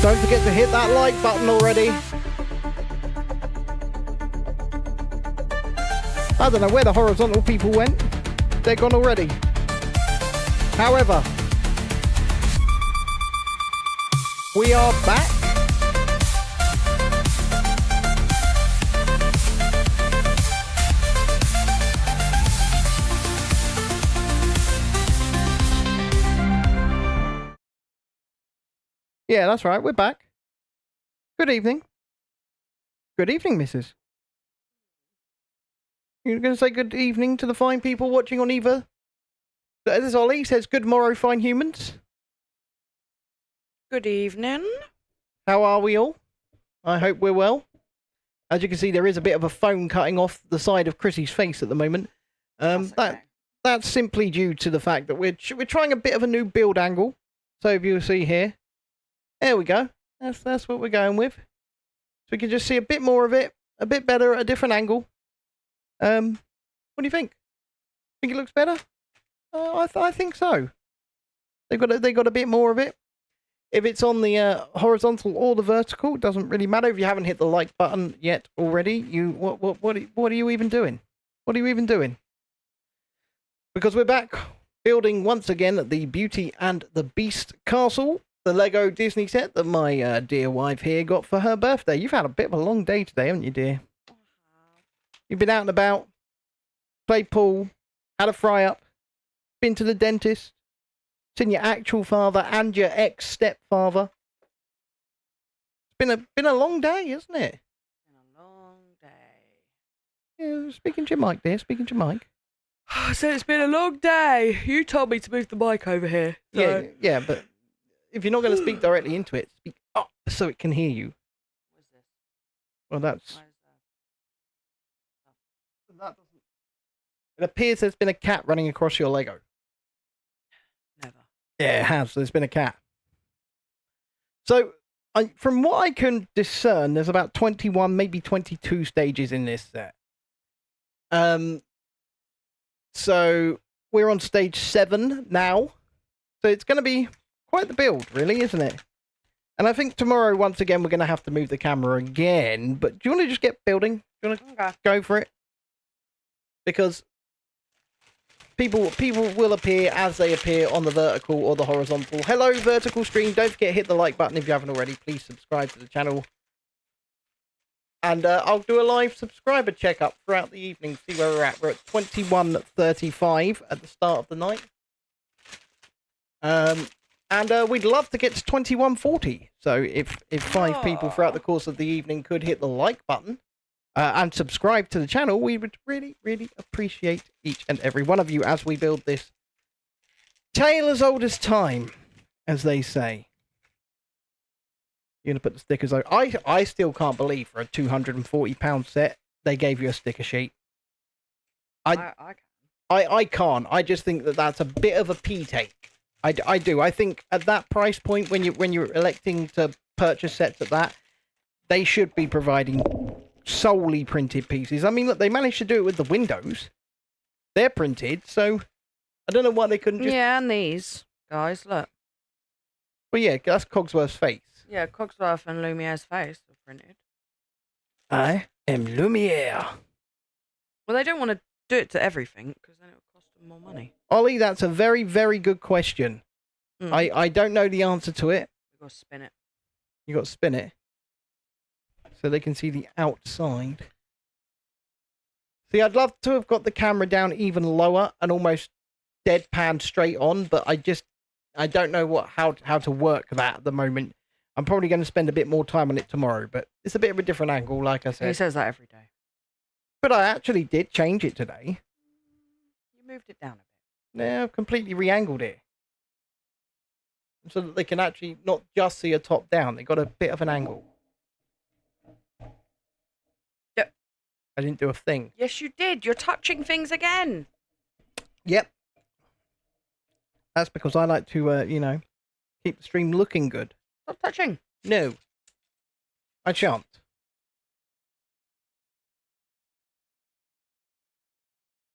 Don't forget to hit that like button already. I don't know where the horizontal people went. They're gone already. However, we are back. Yeah, that's right. We're back. Good evening. Good evening, missus. You're going to say good evening to the fine people watching on either? This is Ollie. Says good morrow, fine humans. Good evening. How are we all? I hope we're well. As you can see, there is a bit of a foam cutting off the side of Chrissy's face at the moment. That's simply due to the fact that we're trying a bit of a new build angle. So if you see here, there we go. That's what we're going with. So we can just see a bit more of it, a bit better at a different angle. What do you think? Think it looks better? I think so. They got a bit more of it. If it's on the horizontal or the vertical, it doesn't really matter. If you haven't hit the like button yet already, what are you even doing? What are you even doing? Because we're back building once again the Beauty and the Beast castle, the Lego Disney set that my dear wife here got for her birthday. You've had a bit of a long day today, haven't you, dear? You've been out and about, played pool, had a fry up, been to the dentist, seen your actual father and your ex-stepfather. It's been a long day, isn't it? Been a long day. Yeah, speaking to your mic, dear. Speaking to your mic. So it's been a long day. You told me to move the mic over here. So. Yeah, but if you're not going to speak directly into it, speak up so it can hear you. What's this? Well, that's... Why is That doesn't... It appears there's been a cat running across your Lego. Never. Yeah, it has. There's been a cat. So, from what I can discern, there's about 21, maybe 22 stages in this set. So, we're on stage 7 now. So, it's going to be quite the build, really, isn't it? And I think tomorrow, once again, we're going to have to move the camera again. But do you want to just get building? Do you want to go for it? Because people will appear as they appear on the vertical or the horizontal. Hello, vertical stream. Don't forget to hit the like button if you haven't already. Please subscribe to the channel. And I'll do a live subscriber checkup throughout the evening, see where we're at. We're at 21:35 at the start of the night. And we'd love to get to 21:40. So if 5 people throughout the course of the evening could hit the like button and subscribe to the channel, we would really, really appreciate each and every one of you as we build this tale as old as time, as they say. You're going to put the stickers on. I still can't believe for a £240 set, they gave you a sticker sheet. I can't. I just think that that's a bit of a pee-take. I do. I think at that price point, when you're electing to purchase sets at that, they should be providing solely printed pieces. I mean, look, they managed to do it with the windows. They're printed, so I don't know why they couldn't just... Yeah, and these guys, look. Well, yeah, that's Cogsworth's face. Yeah, Cogsworth and Lumiere's face are printed. I am Lumiere. Well, they don't want to do it to everything, because then it would cost them more money. Ollie, that's a very, very good question. I don't know the answer to it. We've got to spin it. You got to spin it. So they can see the outside. See, I'd love to have got the camera down even lower and almost deadpan straight on, but I don't know how to work that at the moment. I'm probably going to spend a bit more time on it tomorrow, but it's a bit of a different angle, like I said. He says that every day. But I actually did change it today. You moved it down a bit. Yeah, I've completely re-angled it. So that they can actually not just see a top down. They got a bit of an angle. Yep. I didn't do a thing. Yes, you did. You're touching things again. Yep. That's because I like to, keep the stream looking good. Stop touching. No. I shan't.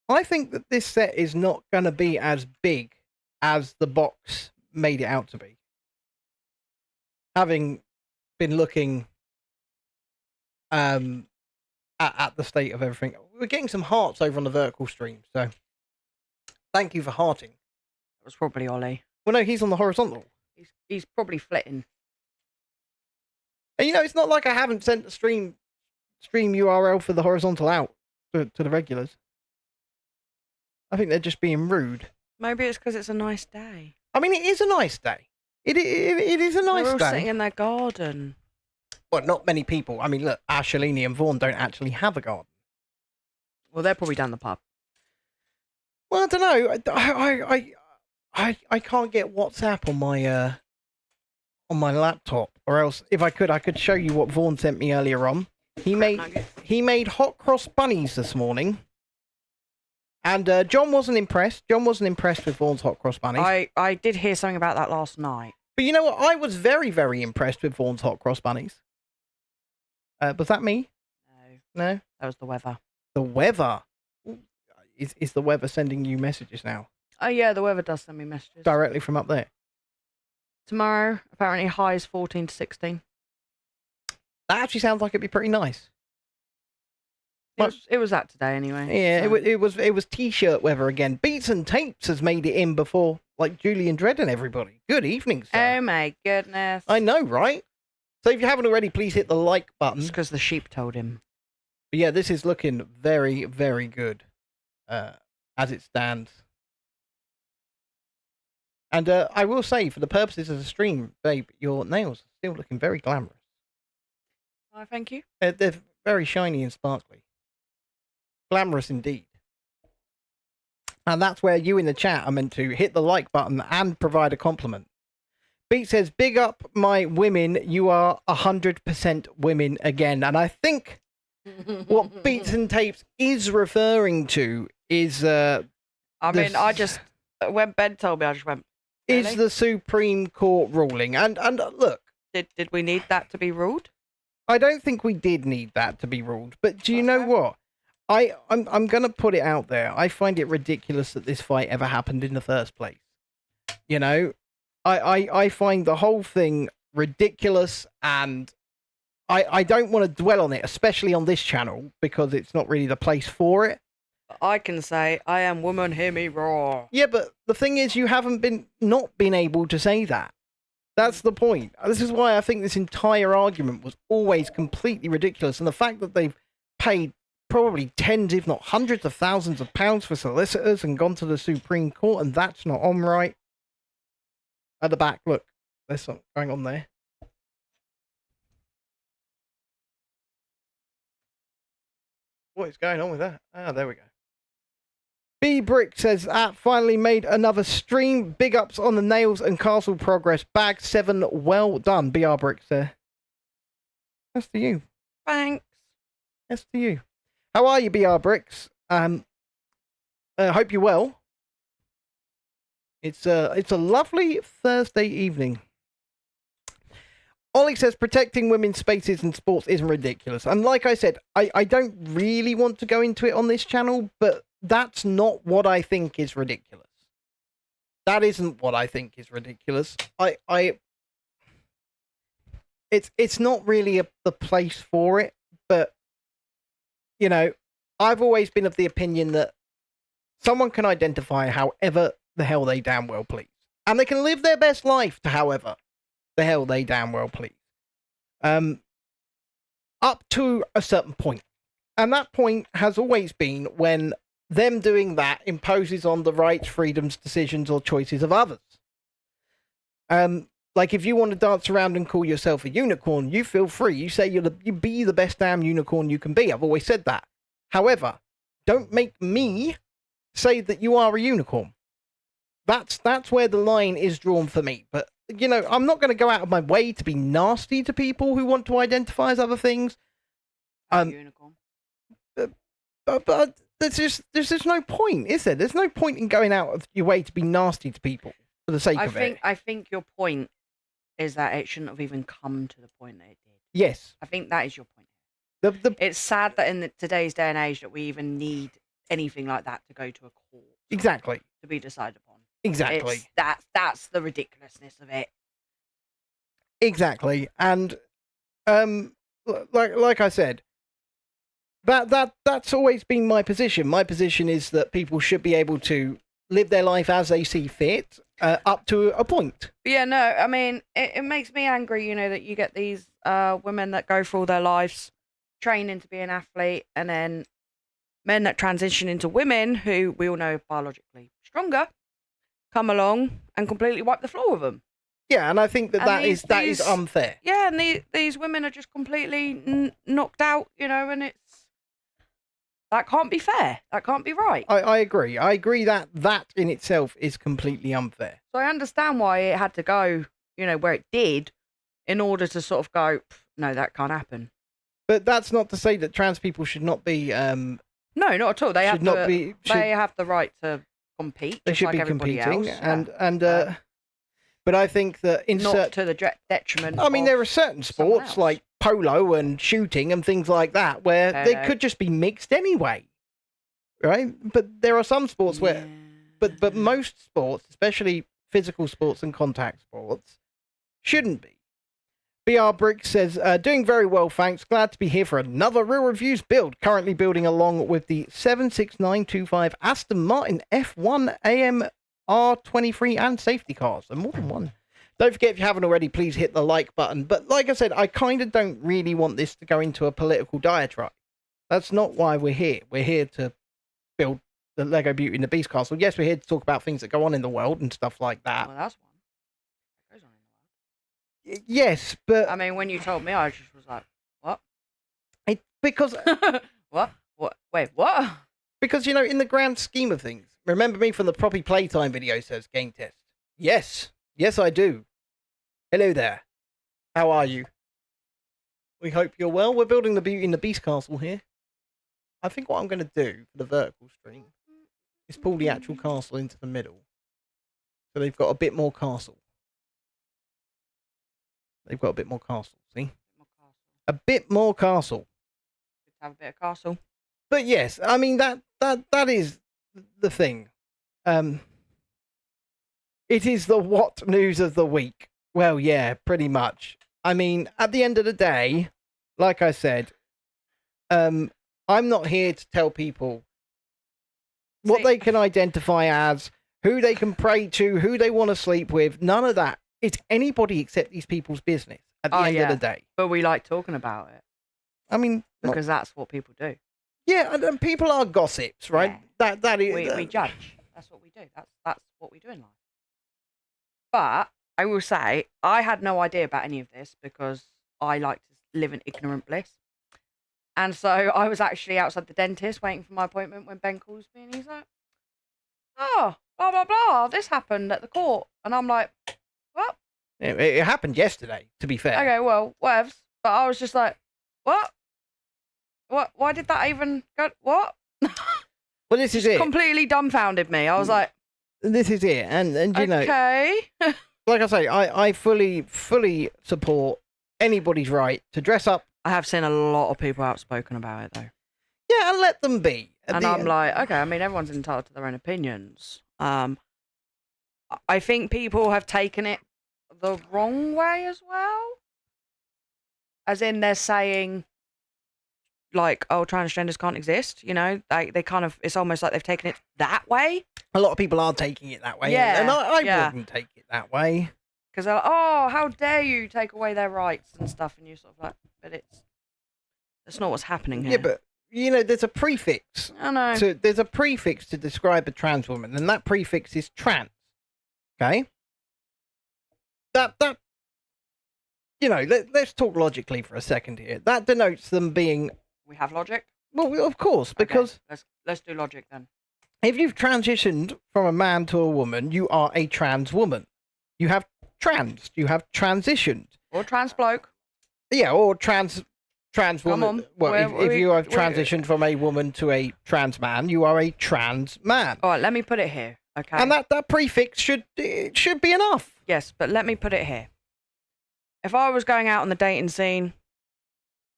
I think that this set is not going to be as big as the box made it out to be. Having been looking at the state of everything. We're getting some hearts over on the vertical stream, so thank you for hearting. That was probably Ollie. Well, no, he's on the horizontal. He's probably flitting. And it's not like I haven't sent the stream URL for the horizontal out to the regulars. I think they're just being rude. Maybe it's because it's a nice day. I mean, it is a nice day. It is a nice They're all day. sitting in their garden. Well, not many people. I mean, look, Ashley and Vaughan don't actually have a garden. Well, they're probably down the pub. Well, I don't know. I can't get WhatsApp on my laptop, or else if I could show you what Vaughan sent me earlier on. He made hot cross bunnies this morning, and John wasn't impressed. John wasn't impressed with Vaughan's hot cross bunnies. I did hear something about that last night. But you know what? I was very, very impressed with Vaughan's hot cross bunnies. Was that me? No. That was the weather. The weather. Is the weather sending you messages now? Oh yeah, the weather does send me messages. Directly from up there? Tomorrow, apparently highs 14 to 16. That actually sounds like it'd be pretty nice. It was that today anyway. Yeah, so. it was t-shirt weather again. Beats and Tapes has made it in before, like Julian Dredd and everybody. Good evening, sir. Oh my goodness. I know, right? So if you haven't already, please hit the like button. It's because the sheep told him. But yeah, this is looking very, very good as it stands. And I will say, for the purposes of the stream, babe, your nails are still looking very glamorous. Oh, thank you. They're very shiny and sparkly. Glamorous indeed. And that's where you in the chat are meant to hit the like button and provide a compliment. Beat says, big up my women. You are 100% women again. And I think what Beats and Tapes is referring to is... when Ben told me, I just went, really? Is the Supreme Court ruling. And look... Did we need that to be ruled? I don't think we did need that to be ruled. But do you know what? I'm going to put it out there. I find it ridiculous that this fight ever happened in the first place. You know? I find the whole thing ridiculous, and I don't want to dwell on it, especially on this channel, because it's not really the place for it. I can say, I am woman, hear me roar. Yeah, but the thing is, you haven't not been able to say that. That's the point. This is why I think this entire argument was always completely ridiculous, and the fact that they've paid probably tens, if not hundreds of thousands of pounds for solicitors and gone to the Supreme Court, and that's not on right. At the back, look, there's something going on there. What is going on with that? Ah, there we go. B Brick says, finally made another stream. Big ups on the nails and castle progress. Bag 7, well done. BR Bricks there. That's to you. Thanks. That's to you. How are you, BR Bricks? Hope you're well. It's a lovely Thursday evening. Ollie says protecting women's spaces in sports isn't ridiculous. And like I said, I don't really want to go into it on this channel, but that's not what I think is ridiculous. That isn't what I think is ridiculous. It's not really the place for it, but you know, I've always been of the opinion that someone can identify however the hell they damn well please. And they can live their best life to however the hell they damn well please. Up to a certain point. And that point has always been when them doing that imposes on the rights, freedoms, decisions, or choices of others. Like if you want to dance around and call yourself a unicorn, you feel free. You say you be the best damn unicorn you can be. I've always said that. However, don't make me say that you are a unicorn. That's where the line is drawn for me. But, you know, I'm not going to go out of my way to be nasty to people who want to identify as other things. Unicorn. But there's just no point, is there? There's no point in going out of your way to be nasty to people for the sake of it. I think your point is that it shouldn't have even come to the point that it did. Yes. I think that is your point. It's sad that in today's day and age that we even need anything like that to go to a court. Exactly. To be decided upon. Exactly. That's the ridiculousness of it. Exactly. And Like I said, that's always been my position. My position is that people should be able to live their life as they see fit, up to a point. Yeah, no, I mean, it makes me angry, that you get these women that go through all their lives training to be an athlete, and then men that transition into women who we all know are biologically stronger come along and completely wipe the floor with them. Yeah, and I think that is unfair. Yeah, and these women are just completely knocked out, and that can't be fair. That can't be right. I agree. I agree that in itself is completely unfair. So I understand why it had to go, where it did, in order to sort of go, no, that can't happen. But that's not to say that trans people should not be. No, not at all. They have the right to compete. They should like be everybody competing, else. But I think that not to the detriment. I mean, there are certain sports like polo and shooting and things like that where they could just be mixed anyway, right? But there are some sports where, but most sports, especially physical sports and contact sports, shouldn't be. BR Brick says, doing very well, thanks. Glad to be here for another Real Reviews build. Currently building along with the 76925 Aston Martin F1 AM R23 and safety cars, and more than one. Don't forget, if you haven't already, please hit the like button. But like I said, I kind of don't really want this to go into a political diatribe. That's not why we're here. We're here to build the Lego Beauty and the Beast castle. Yes, we're here to talk about things that go on in the world and stuff like that. Well, that's one. That goes on in the world. Yes, but I mean, when you told me, I just was like, what? Because what? Wait, what? Because, in the grand scheme of things, remember me from the Proppy Playtime video, says Game Test. Yes, I do. Hello there. How are you? We hope you're well. We're building the Beauty and the Beast castle here. I think what I'm going to do for the vertical stream is pull the actual castle into the middle. So they've got a bit more castle. They've got a bit more castle, see? A bit more castle. Good to have a bit of castle. But yes, I mean, that is the thing. It is the what news of the week. Well, yeah, pretty much. I mean, at the end of the day, like I said, I'm not here to tell people what they can identify as, who they can pray to, who they want to sleep with. None of that. It's anybody except these people's business at the end of the day. But we like talking about it. I mean, because that's what people do. Yeah, and people are gossips, right? Yeah. That is. We judge. That's what we do. That's what we do in life. But I will say, I had no idea about any of this because I like to live in ignorant bliss. And so I was actually outside the dentist waiting for my appointment when Ben calls me and he's like, oh, blah, blah, blah, this happened at the court. And I'm like, what? It happened yesterday, to be fair. Okay, well, whatevs. But I was just like, what? What? Why did that even go? What? Well, this is it. Completely dumbfounded me. I was like, this is it. And you know, okay. like I say, I fully support anybody's right to dress up. I have seen a lot of people outspoken about it, though. Yeah, and let them be. And I'm like, okay, I mean, everyone's entitled to their own opinions. I think people have taken it the wrong way as well. As in, they're saying, like, oh, transgenders can't exist. You know, they kind of, it's almost like they've taken it that way. A lot of people are taking it that way. Yeah. And I wouldn't take it that way. Because they're like, oh, how dare you take away their rights and stuff. And you're sort of like, but that's not what's happening here. Yeah, but, you know, there's a prefix. I know. There's a prefix to describe a trans woman, and that prefix is trans. Okay? That you know, let's talk logically for a second here. That denotes them being... We have logic? Well, of course, because... Okay, let's do logic then. If you've transitioned from a man to a woman, you are a trans woman. You have transitioned. Or trans bloke. Yeah, or trans woman. Come on. Well, if you have transitioned from a woman to a trans man, you are a trans man. All right, let me put it here, okay? And that prefix should be enough. Yes, but let me put it here. If I was going out on the dating scene,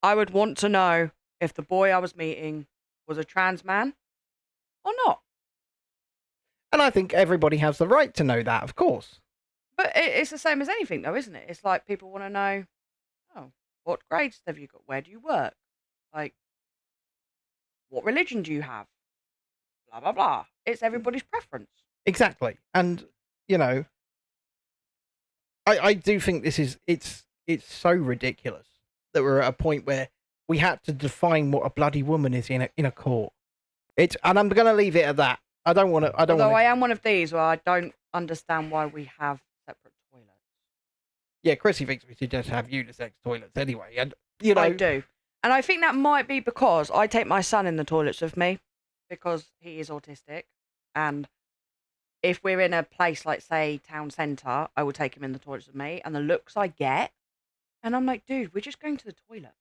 I would want to know if the boy I was meeting was a trans man or not. And I think everybody has the right to know that, of course. But it's the same as anything, though, isn't it? It's like people want to know, oh, What grades have you got? Where do you work? Like, what religion do you have? Blah, blah, blah. It's everybody's preference. Exactly. And, you know, I do think it's so ridiculous that we're at a point where we had to define what a bloody woman is in a court. And I'm going to leave it at that. I don't want to. Although I am one of these where I don't understand why we have separate toilets. Yeah, Chrissy thinks we should just have unisex toilets anyway, and you know. I do, and I think that might be because I take my son in the toilets with me because he is autistic, and if we're in a place like, say, town centre, I will take him in the toilets with me, and the looks I get, and I'm like, dude, we're just going to the toilet.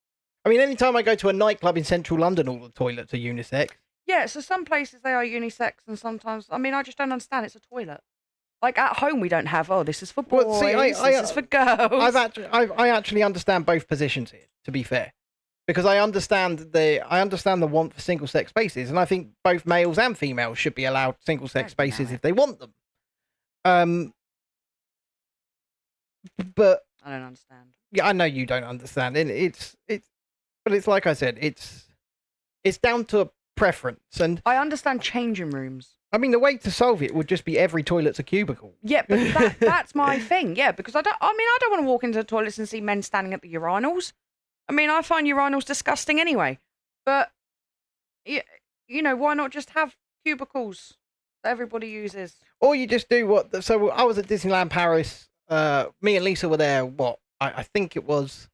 I mean, anytime I go to a nightclub in central London, all the toilets are unisex. Yeah, so some places they are unisex, and sometimes, I mean, I just don't understand. It's a toilet. Like at home, we don't have. Oh, this is for boys. Well, see, this is for girls. I actually understand both positions here. To be fair, because I understand the want for single sex spaces, and I think both males and females should be allowed single sex spaces if they want them. But I don't understand. Yeah, I know you don't understand, and but it's like I said, it's down to preference, and I understand changing rooms. I mean, the way to solve it would just be every toilet's a cubicle. Yeah, but that's my thing. Yeah, because I don't want to walk into the toilets and see men standing at the urinals. I mean, I find urinals disgusting anyway. But you know, why not just have cubicles that everybody uses? Or you just do what? So I was at Disneyland Paris. Me and Lisa were there. What? I think it was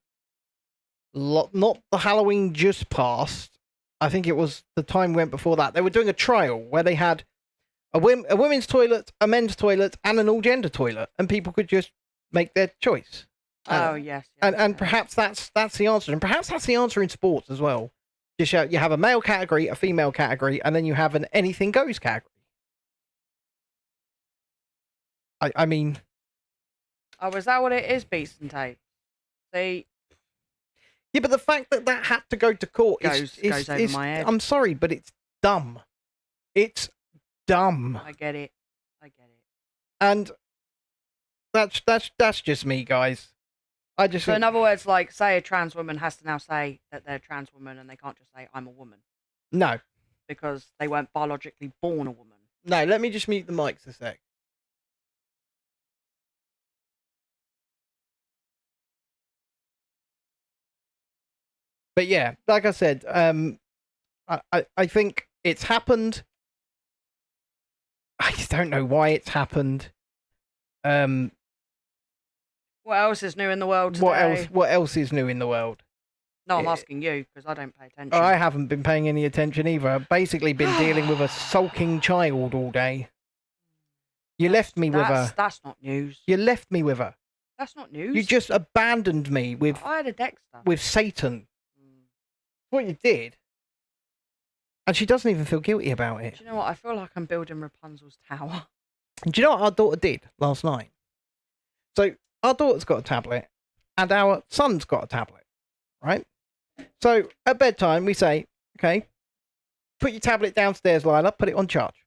not the Halloween just passed. I think it was the time went before that. They were doing a trial where they had a women's toilet, a men's toilet, and an all-gender toilet, and people could just make their choice. Oh yes. And perhaps that's the answer, and perhaps that's the answer in sports as well. Just you have a male category, a female category, and then you have an anything goes category. I mean. Oh, is that what it is, Beats and Tape? See. Yeah, but the fact that had to go to court goes over my head. I'm sorry, but it's dumb. It's dumb. I get it. And that's just me, guys. So in other words, like, say a trans woman has to now say that they're a trans woman, and they can't just say I'm a woman. No, because they weren't biologically born a woman. No, let me just mute the mics a sec. But yeah, like I said, I think it's happened. I just don't know why it's happened. What else is new in the world today? What else is new in the world? No, I'm asking you because I don't pay attention. I haven't been paying any attention either. I've basically been dealing with a sulking child all day. You left me with her. That's not news. You left me with her. That's not news. You just abandoned me with. I had a Dexter. With Satan. What you did. And she doesn't even feel guilty about it. Do you know what? I feel like I'm building Rapunzel's tower. And do you know what our daughter did last night? So our daughter's got a tablet and our son's got a tablet, right? So at bedtime we say, okay, put your tablet downstairs, Lila, put it on charge.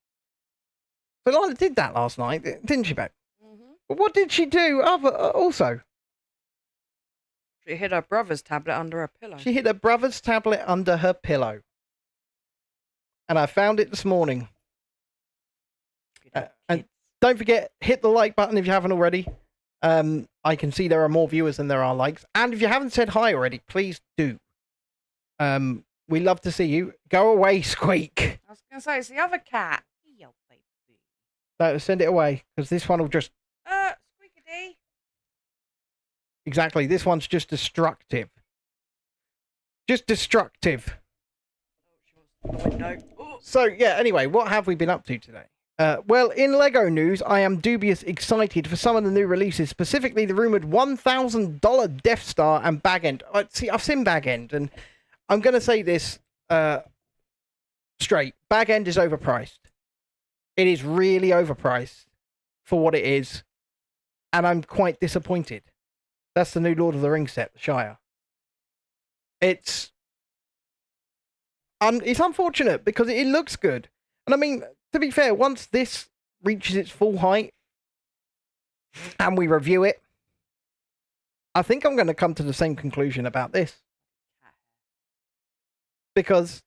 So Lila did that last night, didn't she, babe? Mm-hmm. But what did she do also? She hid her brother's tablet under her pillow. She hid her brother's tablet under her pillow. And I found it this morning. And don't forget, hit the like button if you haven't already. I can see there are more viewers than there are likes. And if you haven't said hi already, please do. We love to see you. Go away, Squeak. I was going to say, it's the other cat. No, send it away, because this one will just... Squeaky-dee. Exactly, this one's just destructive. Just destructive. So, yeah, anyway, what have we been up to today? Well, in LEGO news, I am dubious excited for some of the new releases, specifically the rumoured $1,000 Death Star and Bag End. See, I've seen Bag End, and I'm going to say this straight. Bag End is overpriced. It is really overpriced for what it is, and I'm quite disappointed. That's the new Lord of the Rings set, the Shire. It's unfortunate because it looks good. And I mean, to be fair, once this reaches its full height and we review it, I think I'm going to come to the same conclusion about this. Because,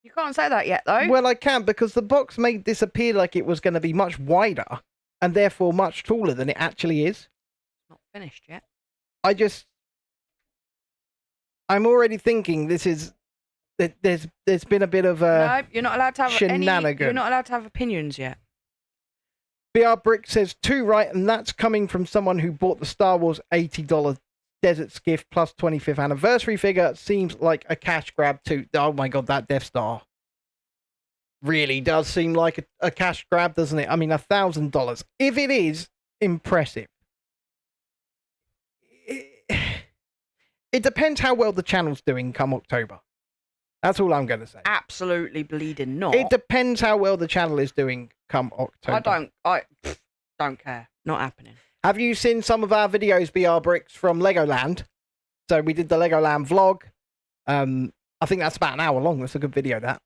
You can't say that yet, though. well, I can, because the box made this appear like it was going to be much wider and therefore much taller than it actually is. Not finished yet. I'm already thinking this is, there's been a bit of No, you're not allowed to have any. shenanigan. You're not allowed to have opinions yet. BR Brick says 2 right, and that's coming from someone who bought the Star Wars $80 Desert Skiff plus 25th anniversary figure. Seems like a cash grab too. Oh my god, that Death Star really does seem like a cash grab, doesn't it? I mean, $1,000. If it is impressive, it depends how well the channel's doing come October. That's all I'm going to say. Absolutely bleeding not. It depends how well the channel is doing come October. I don't care. Not happening. Have you seen some of our videos, BR Bricks, from Legoland? So we did the Legoland vlog. I think that's about an hour long. That's a good video, that.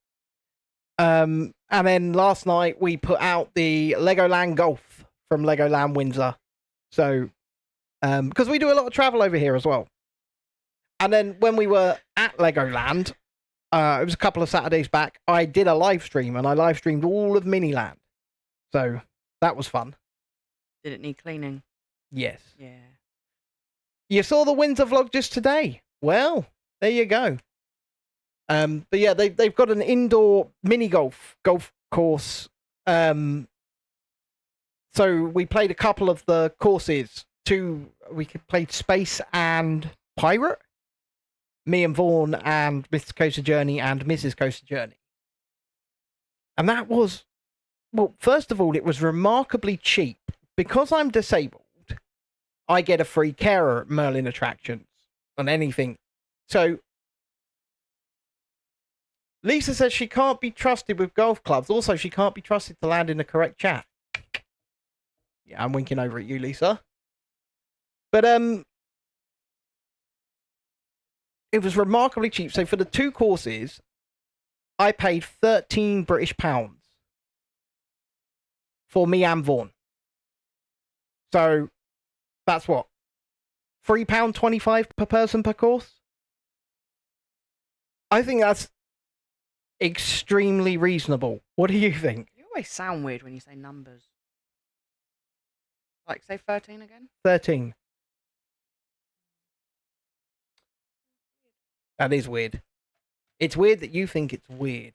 And then last night we put out the Legoland Golf from Legoland Windsor. So, because we do a lot of travel over here as well. And then when we were at Legoland, it was a couple of Saturdays back, I did a live stream, and I live streamed all of Miniland. So that was fun. Did it need cleaning? Yes. Yeah. You saw the Windsor vlog just today. Well, there you go. But yeah, they've got an indoor mini golf course. So we played a couple of the courses. We played Space and Pirate. Me and Vaughn and Mr. Coaster Journey and Mrs. Coaster Journey. And that was, well, first of all, it was remarkably cheap. Because I'm disabled, I get a free carer at Merlin Attractions on anything. So, Lisa says she can't be trusted with golf clubs. Also, she can't be trusted to land in the correct chat. Yeah, I'm winking over at you, Lisa. But, it was remarkably cheap. So for the 2 courses, I paid £13 British for me and Vaughn. So that's what? £3.25 per person per course? I think that's extremely reasonable. What do you think? You always sound weird when you say numbers. Like, say 13 again? 13. That is weird. It's weird that you think it's weird.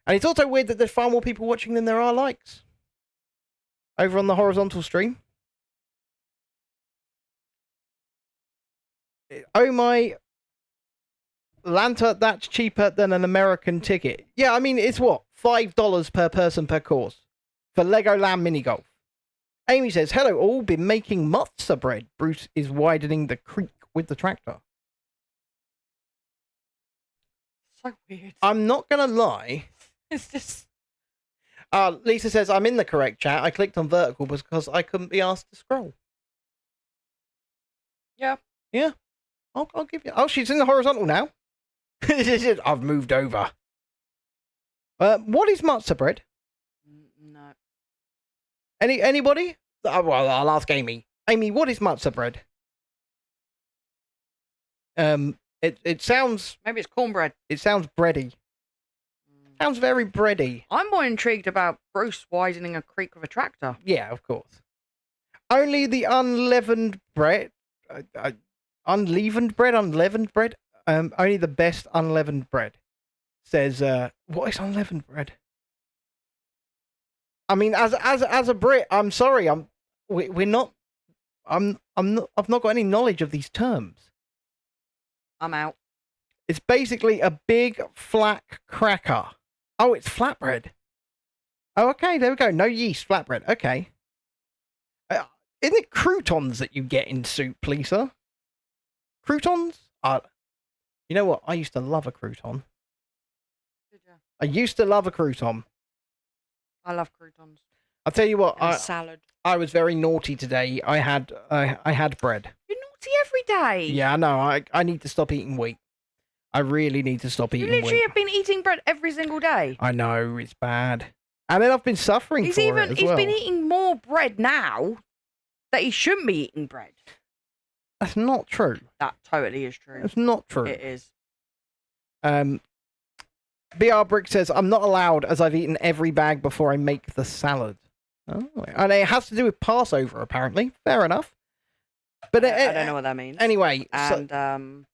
And it's also weird that there's far more people watching than there are likes. Over on the horizontal stream. Oh my... Lanta, that's cheaper than an American ticket. Yeah, I mean, it's what? $5 per person per course. For Legoland Mini Golf. Amy says, hello all, been making matzo bread. Bruce is widening the creek with the tractor. So weird. I'm not going to lie. It's just... Lisa says, I'm in the correct chat. I clicked on vertical because I couldn't be asked to scroll. Yeah. Yeah. I'll give you... Oh, she's in the horizontal now. I've moved over. What is matzo bread? No. Anybody? Well, I'll ask Amy. Amy, what is matzo bread? It sounds... Maybe it's cornbread. It sounds bready. Sounds very bready. I'm more intrigued about Bruce widening a creek with a tractor. Yeah, of course. Only the unleavened bread... unleavened bread? Only the best unleavened bread. Says, what is unleavened bread? I mean, as a Brit, I'm sorry, I've not got any knowledge of these terms. I'm out. It's basically a big flat cracker. Oh, it's flatbread. Oh, okay, there we go. No yeast, flatbread. Okay. Isn't it croutons that you get in soup, Lisa? Croutons? You know what? I used to love a crouton. Did you? I used to love a crouton. I love croutons. I'll tell you what. And salad. I was very naughty today. I had bread. You're naughty every day. Yeah, I know. I need to stop eating wheat. I really need to stop You eating literally wheat. have been eating bread every single day. I know, it's bad. And then I've been suffering He's for it as well. been eating more bread now that he shouldn't be eating bread. That's not true. That totally is true. It's not true. It is. BR Brick says, I'm not allowed as I've eaten every bag before I make the salad. Oh, and it has to do with Passover, apparently. Fair enough. But I don't know what that means. Anyway, And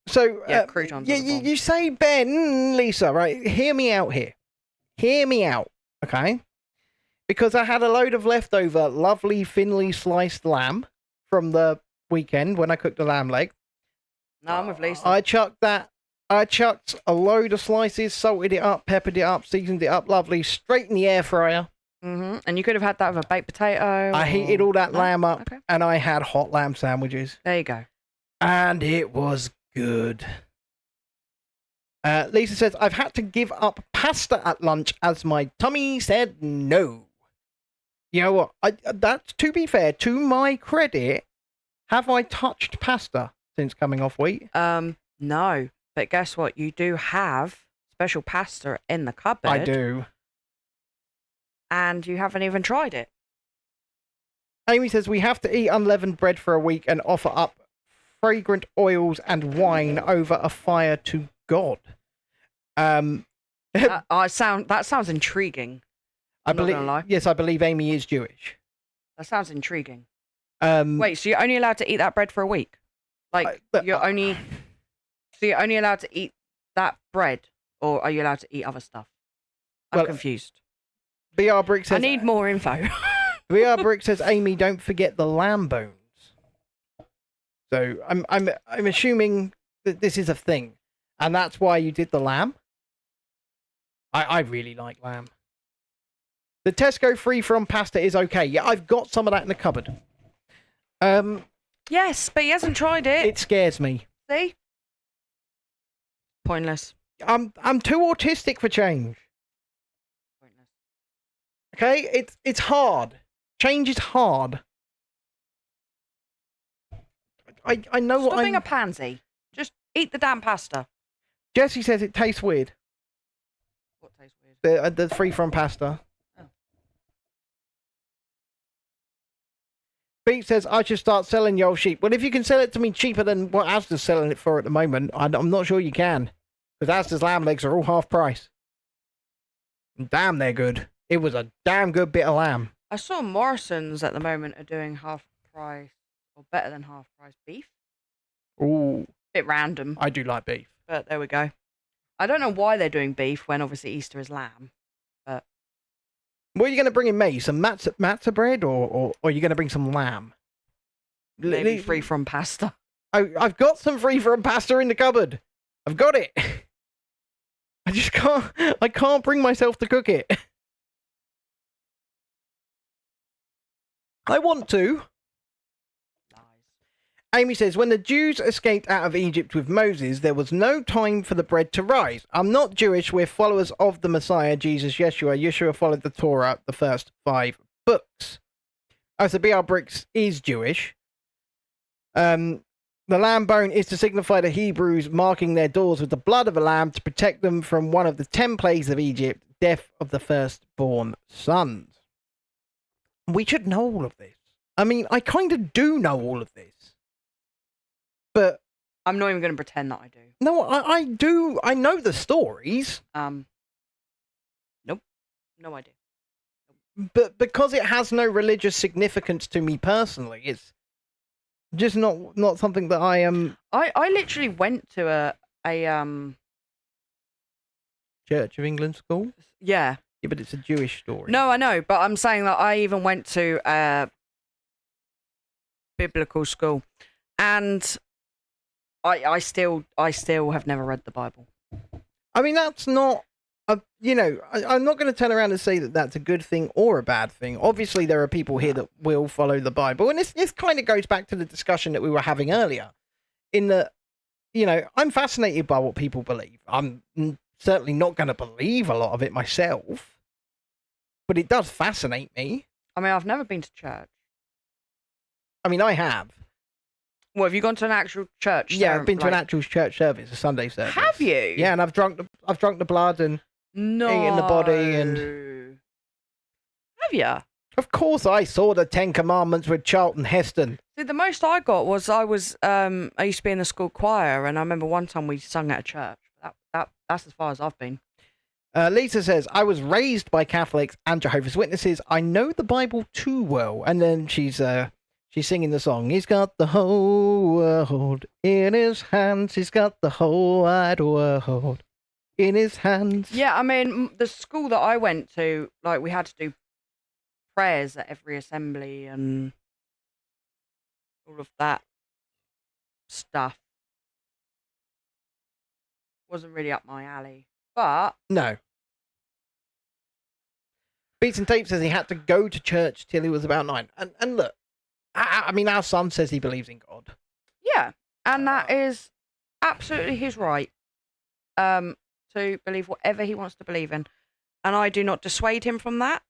so croutons. you say, Ben, Lisa, right? Hear me out here. Hear me out, okay? Because I had a load of leftover, lovely, thinly sliced lamb from the weekend when I cooked the lamb leg. No, I'm with Lisa. I chucked a load of slices, salted it up, peppered it up, seasoned it up, lovely, straight in the air fryer. And you could have had that with a baked potato. I heated all that lamb up, okay. and I had hot lamb sandwiches. There you go. And it was good. Lisa says, I've had to give up pasta at lunch as my tummy said no. You know what? That's, to be fair, to my credit, have I touched pasta since coming off wheat? No. But guess what? You do have special pasta in the cupboard. I do. And you haven't even tried it. Amy says, we have to eat unleavened bread for a week and offer up fragrant oils and wine over a fire to God. That sounds intriguing. I I'm not believe, gonna lie. yes, I believe Amy is Jewish. That sounds intriguing. Wait, so you're only allowed to eat that bread for a week? Like, So you're only allowed to eat that bread, or are you allowed to eat other stuff? I'm confused. BR Brick says, I need more info. BR Brick says, Amy, don't forget the lamb bones. So I'm assuming that this is a thing, and that's why you did the lamb. I really like lamb. The Tesco free from pasta is okay. Yeah, I've got some of that in the cupboard. Yes, but he hasn't tried it. It scares me. See? Pointless. I'm too autistic for change. Pointless. Okay, it's hard. Change is hard. I know Stop what being a pansy. Just eat the damn pasta. Jesse says it tastes weird. What tastes weird? The free from pasta. Oh. Beat says I should start selling your sheep. Well, if you can sell it to me cheaper than what Asda's selling it for at the moment, I'm not sure you can. Because Asda's lamb legs are all half price. Damn, they're good. It was a damn good bit of lamb. I saw Morrison's at the moment are doing half price or better than half price beef. Ooh. Bit random. I do like beef. But there we go. I don't know why they're doing beef when obviously Easter is lamb. But what are you going to bring in May? Some matzah bread or are you going to bring some lamb? maybe free from pasta. I've got some free from pasta in the cupboard. I've got it. I just can't bring myself to cook it. I want to. Amy says, when the Jews escaped out of Egypt with Moses, there was no time for the bread to rise. I'm not Jewish. We're followers of the Messiah, Jesus, Yeshua. Yeshua followed the Torah, the first 5 books. Oh, so BR Bricks is Jewish. The lamb bone is to signify the Hebrews marking their doors with the blood of a lamb to protect them from one of the 10 plagues of Egypt, death of the firstborn sons. We should know all of this. I mean, I kind of do know all of this. But I'm not even going to pretend that I do. No, I do. I know the stories. Nope. No idea. But because it has no religious significance to me personally, it's just not something that I am. I literally went to a Church of England school. Yeah. Yeah, but it's a Jewish story. No, I know, but I'm saying that I even went to a biblical school, and I still have never read the Bible. I mean, that's not I'm not going to turn around and say that that's a good thing or a bad thing. Obviously, there are people here that will follow the Bible, and this kind of goes back to the discussion that we were having earlier. In that, I'm fascinated by what people believe. I'm certainly not going to believe a lot of it myself, but it does fascinate me. I mean, I've never been to church. I mean, I have. Well, have you gone to an actual church? Yeah, I've been to an actual church service, a Sunday service. Have you? Yeah, and I've drunk the blood and no. eaten the body and. Have you? Of course, I saw the 10 Commandments with Charlton Heston. See, the most I got was I used to be in the school choir, and I remember one time we sung at a church. That's as far as I've been. Lisa says, I was raised by Catholics and Jehovah's Witnesses. I know the Bible too well. And then she's singing the song. He's got the whole world in his hands. He's got the whole wide world in his hands. Yeah, I mean, the school that I went to, like, we had to do prayers at every assembly and all of that stuff. Wasn't really up my alley, but No. Beats and Tape says he had to go to church till he was about 9. And look, I mean, our son says he believes in God. yeah, and that is absolutely his right to believe whatever he wants to believe in, and I do not dissuade him from that.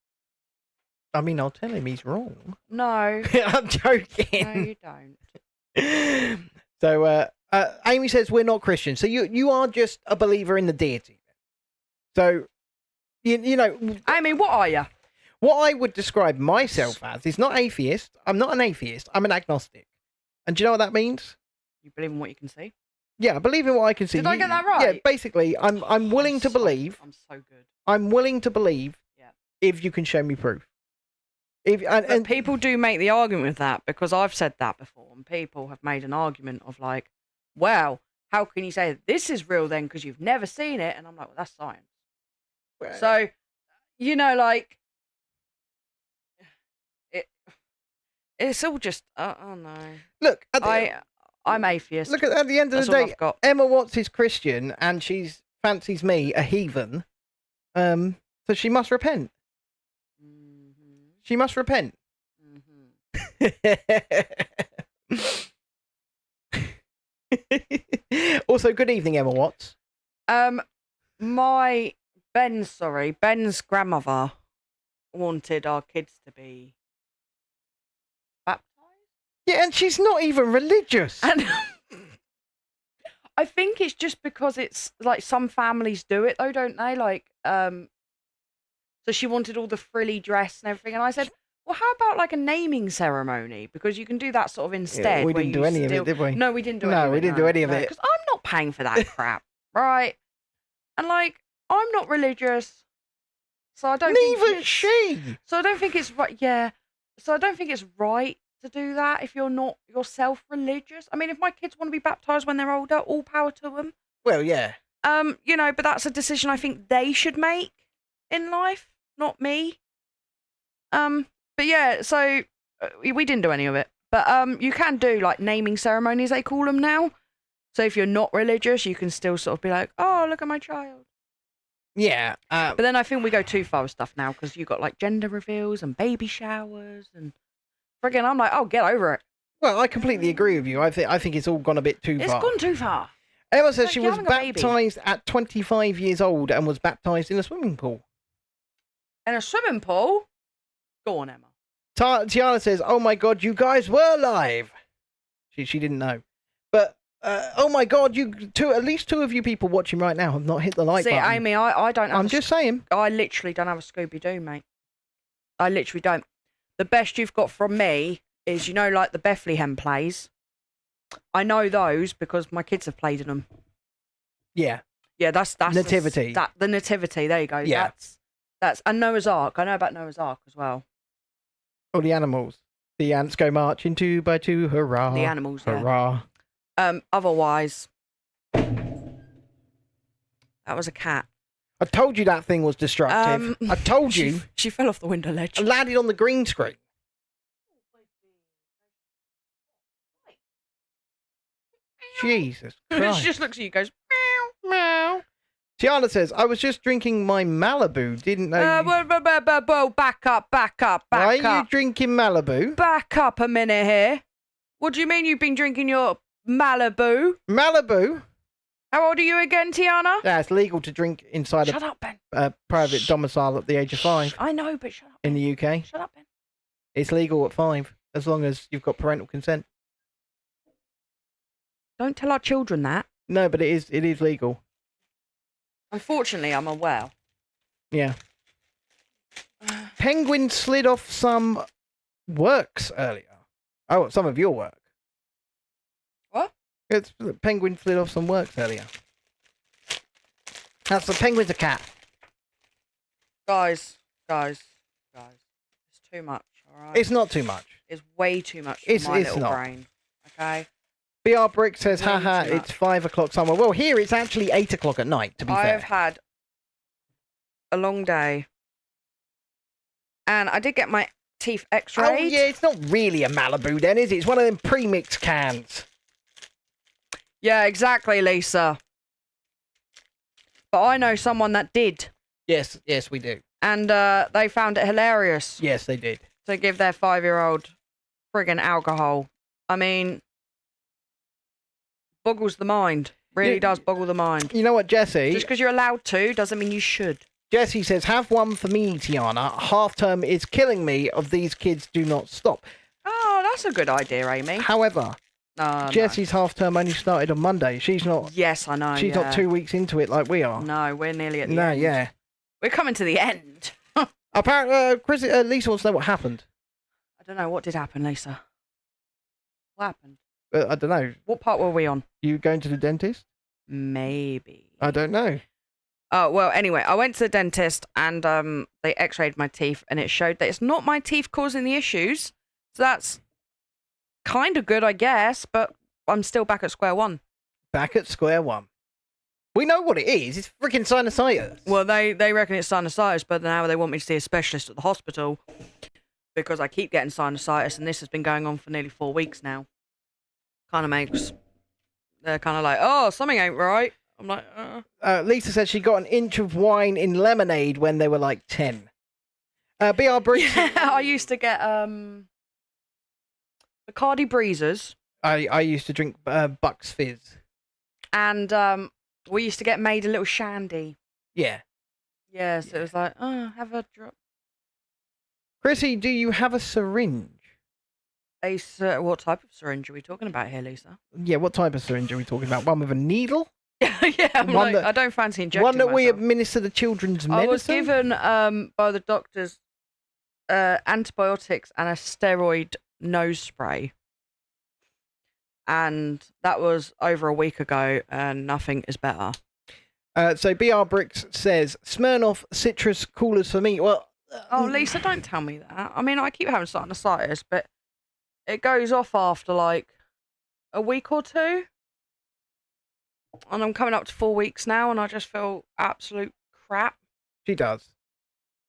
I mean, I'll tell him he's wrong. No, I'm joking. no, you don't. So, Amy says we're not Christians. So you are just a believer in the deity. So, you know... I mean, what are you? What I would describe myself as is not atheist. I'm not an atheist. I'm an agnostic. And do you know what that means? You believe in what you can see? Yeah, I believe in what I can see. Did I get that right? Yeah, basically, I'm willing to believe. I'm so good. I'm willing to believe Yeah. if you can show me proof. But people do make the argument with that, because I've said that before, and people have made an argument of like, well, how can you say that this is real then because you've never seen it? And I'm like, well, that's science. So, you know, like, it's all just, oh no. Look, I'm atheist. Look, at the end of That's the all day, I've got. Emma Watts is Christian, and she fancies me a heathen. So she must repent. Mm-hmm. She must repent. Mm-hmm. Also, good evening, Emma Watts. Ben's grandmother wanted our kids to be baptized. Yeah, and she's not even religious. And I think it's just because it's like some families do it though, don't they? Like, so she wanted all the frilly dress and everything, and I said, well, how about like a naming ceremony? Because you can do that sort of instead. Yeah, we didn't do any of it, did we? No, we didn't do any of it. No, we didn't do any of it. Because I'm not paying for that crap, right? And like, I'm not religious, so I don't. Neither is she. So I don't think it's right. Yeah. So I don't think it's right to do that if you're not yourself religious. I mean, if my kids want to be baptized when they're older, all power to them. Well, yeah. You know, but that's a decision I think they should make in life, not me. But yeah, so we didn't do any of it. But you can do like naming ceremonies, they call them now. So if you're not religious, you can still sort of be like, oh, look at my child. Yeah. But then I think we go too far with stuff now, because you've got like gender reveals and baby showers and friggin', I'm like, oh, get over it. Well, I completely agree with you. I think it's all gone a bit too far. It's gone too far. Emma says like she you're was having a baby. baptized at 25 years old and was baptized in a swimming pool. In a swimming pool? Go on, Emma. Tiana says, oh my God, you guys were live. She didn't know. But, oh my God, at least two of you people watching right now have not hit the like See, button. Amy, I don't have I'm just saying. I literally don't have a Scooby-Doo, mate. I literally don't. The best you've got from me is, you know, like the Bethlehem plays. I know those because my kids have played in them. Yeah. Yeah, that's Nativity. The Nativity. There you go. Yeah. That's and Noah's Ark. I know about Noah's Ark as well. Oh, the animals. The ants go marching 2 by 2. Hurrah. The animals. Yeah. Hurrah. Otherwise, that was a cat. I told you that thing was destructive. I told you. She fell off the window ledge. I landed on the green screen. Jesus Christ. She just looks at you and goes, Meow. Tiana says, I was just drinking my Malibu. Didn't know. back up. Why are you drinking Malibu? Back up a minute here. What do you mean you've been drinking your Malibu? Malibu? How old are you again, Tiana? Yeah, it's legal to drink inside Shut up, Ben. a private domicile at the age of 5 I know, but shut up. in the UK. Shut up, Ben. It's legal at 5 as long as you've got parental consent. Don't tell our children that. No, but it is legal. Unfortunately, I'm aware. Yeah. Penguin slid off some works earlier. Oh, some of your work. What? Penguin slid off some works earlier. That's the penguin's a cat. Guys. It's too much, alright? It's not too much. It's way too much for my little brain. Okay? BR Brick says, Way haha, too much. it's 5 o'clock somewhere. Well, here it's actually 8 o'clock at night, to be I fair. have had a long day. And I did get my teeth x-rayed. Oh, yeah, it's not really a Malibu then, is it? It's one of them pre-mix cans. Yeah, exactly, Lisa. But I know someone that did. Yes, we do. And they found it hilarious Yes, they did. to give their 5-year-old friggin' alcohol. I mean, boggles the mind. Really Yeah. does boggle the mind. You know what, Jesse? Just because you're allowed to doesn't mean you should. Jesse says, have one for me, Tiana. Half term is killing me of these kids do not stop. Oh, that's a good idea, Amy. However, No, Jesse's half term only started on Monday. She's no. not Yes, I know. she's yeah. not 2 weeks into it like we are. No, we're nearly at the No, end. yeah. We're coming to the end. Apparently, Lisa wants to know what happened. I don't know. What did happen, Lisa? What happened? I don't know. What part were we on? You going to the dentist? Maybe. I don't know. Oh, well, anyway, I went to the dentist and they x-rayed my teeth and it showed that it's not my teeth causing the issues. So that's kind of good, I guess, but I'm still back at square one. Back at square one. We know what it is. It's freaking sinusitis. Well, they reckon it's sinusitis, but now they want me to see a specialist at the hospital because I keep getting sinusitis and this has been going on for nearly 4 weeks now. Kind of makes... They're kind of like, oh, something ain't right. I'm like, Lisa said she got an inch of wine in lemonade when they were like 10. BR Briggs. Yeah, I used to get Bacardi Breezers. I used to drink Bucks Fizz. And we used to get made a little shandy. Yeah. Yeah, so it was like, oh, have a drop. Chrissy, do you have a syringe? What type of syringe are we talking about here, Lisa? Yeah, what type of syringe are we talking about? One with a needle? Yeah, I'm One like, that- I don't fancy injecting One that we myself. administer the children's medicine? I was given by the doctors antibiotics and a steroid nose spray. And that was over a week ago, and nothing is better. So BR Bricks says, Smirnoff citrus coolers for me. Well, Oh, Lisa, don't tell me that. I mean, I keep having sinusitis, but it goes off after like a week or two. And I'm coming up to 4 weeks now, and I just feel absolute crap. she does.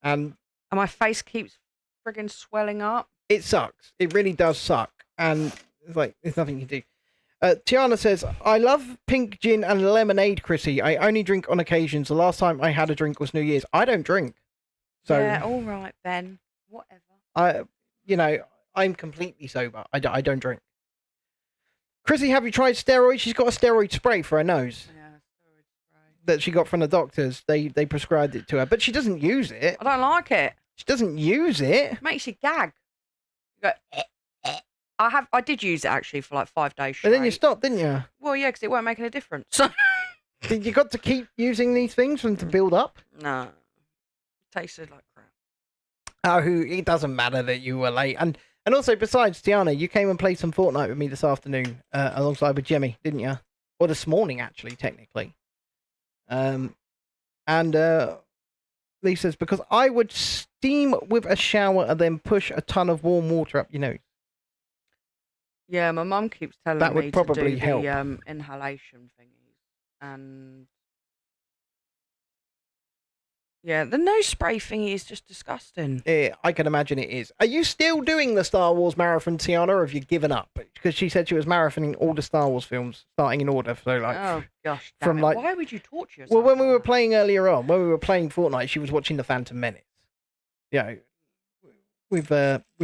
And And my face keeps friggin' swelling up. it sucks. It really does suck. And it's like, there's nothing you can do. Tiana says, I love pink gin and lemonade, Chrissy. I only drink on occasions. The last time I had a drink was New Year's. I don't drink. So, Yeah, all right, Ben. Whatever. I'm completely sober. I don't drink. Chrissy, have you tried steroids? She's got a steroid spray for her nose Yeah, steroid spray. that she got from the doctors. They prescribed it to her, but she doesn't use it. I don't like it. She doesn't use it. It makes you gag. You go, I did use it actually for like 5 days But straight. then you stopped, didn't you? Well, yeah, because it weren't making a difference. You got to keep using these things for them to build up. No. It tasted like crap. Oh, it doesn't matter that you were late. And also, besides, Tiana, you came and played some Fortnite with me this afternoon, alongside with Jemmy, didn't you? Or this morning, actually, technically. And Lee says, because I would steam with a shower and then push a ton of warm water up your nose. Yeah, my mum keeps telling That would me probably to do help. the inhalation thingies. And yeah, the nose spray thingy is just disgusting. I can imagine it is. Are you still doing the Star Wars marathon, Tiana, or have you given up? Because she said she was marathoning all the Star Wars films, starting in order. So, like, Oh gosh, from, damn like- it. Why would you torture yourself? well, when we like were that? playing earlier on, when we were playing Fortnite, she was watching The Phantom Menace. You know, with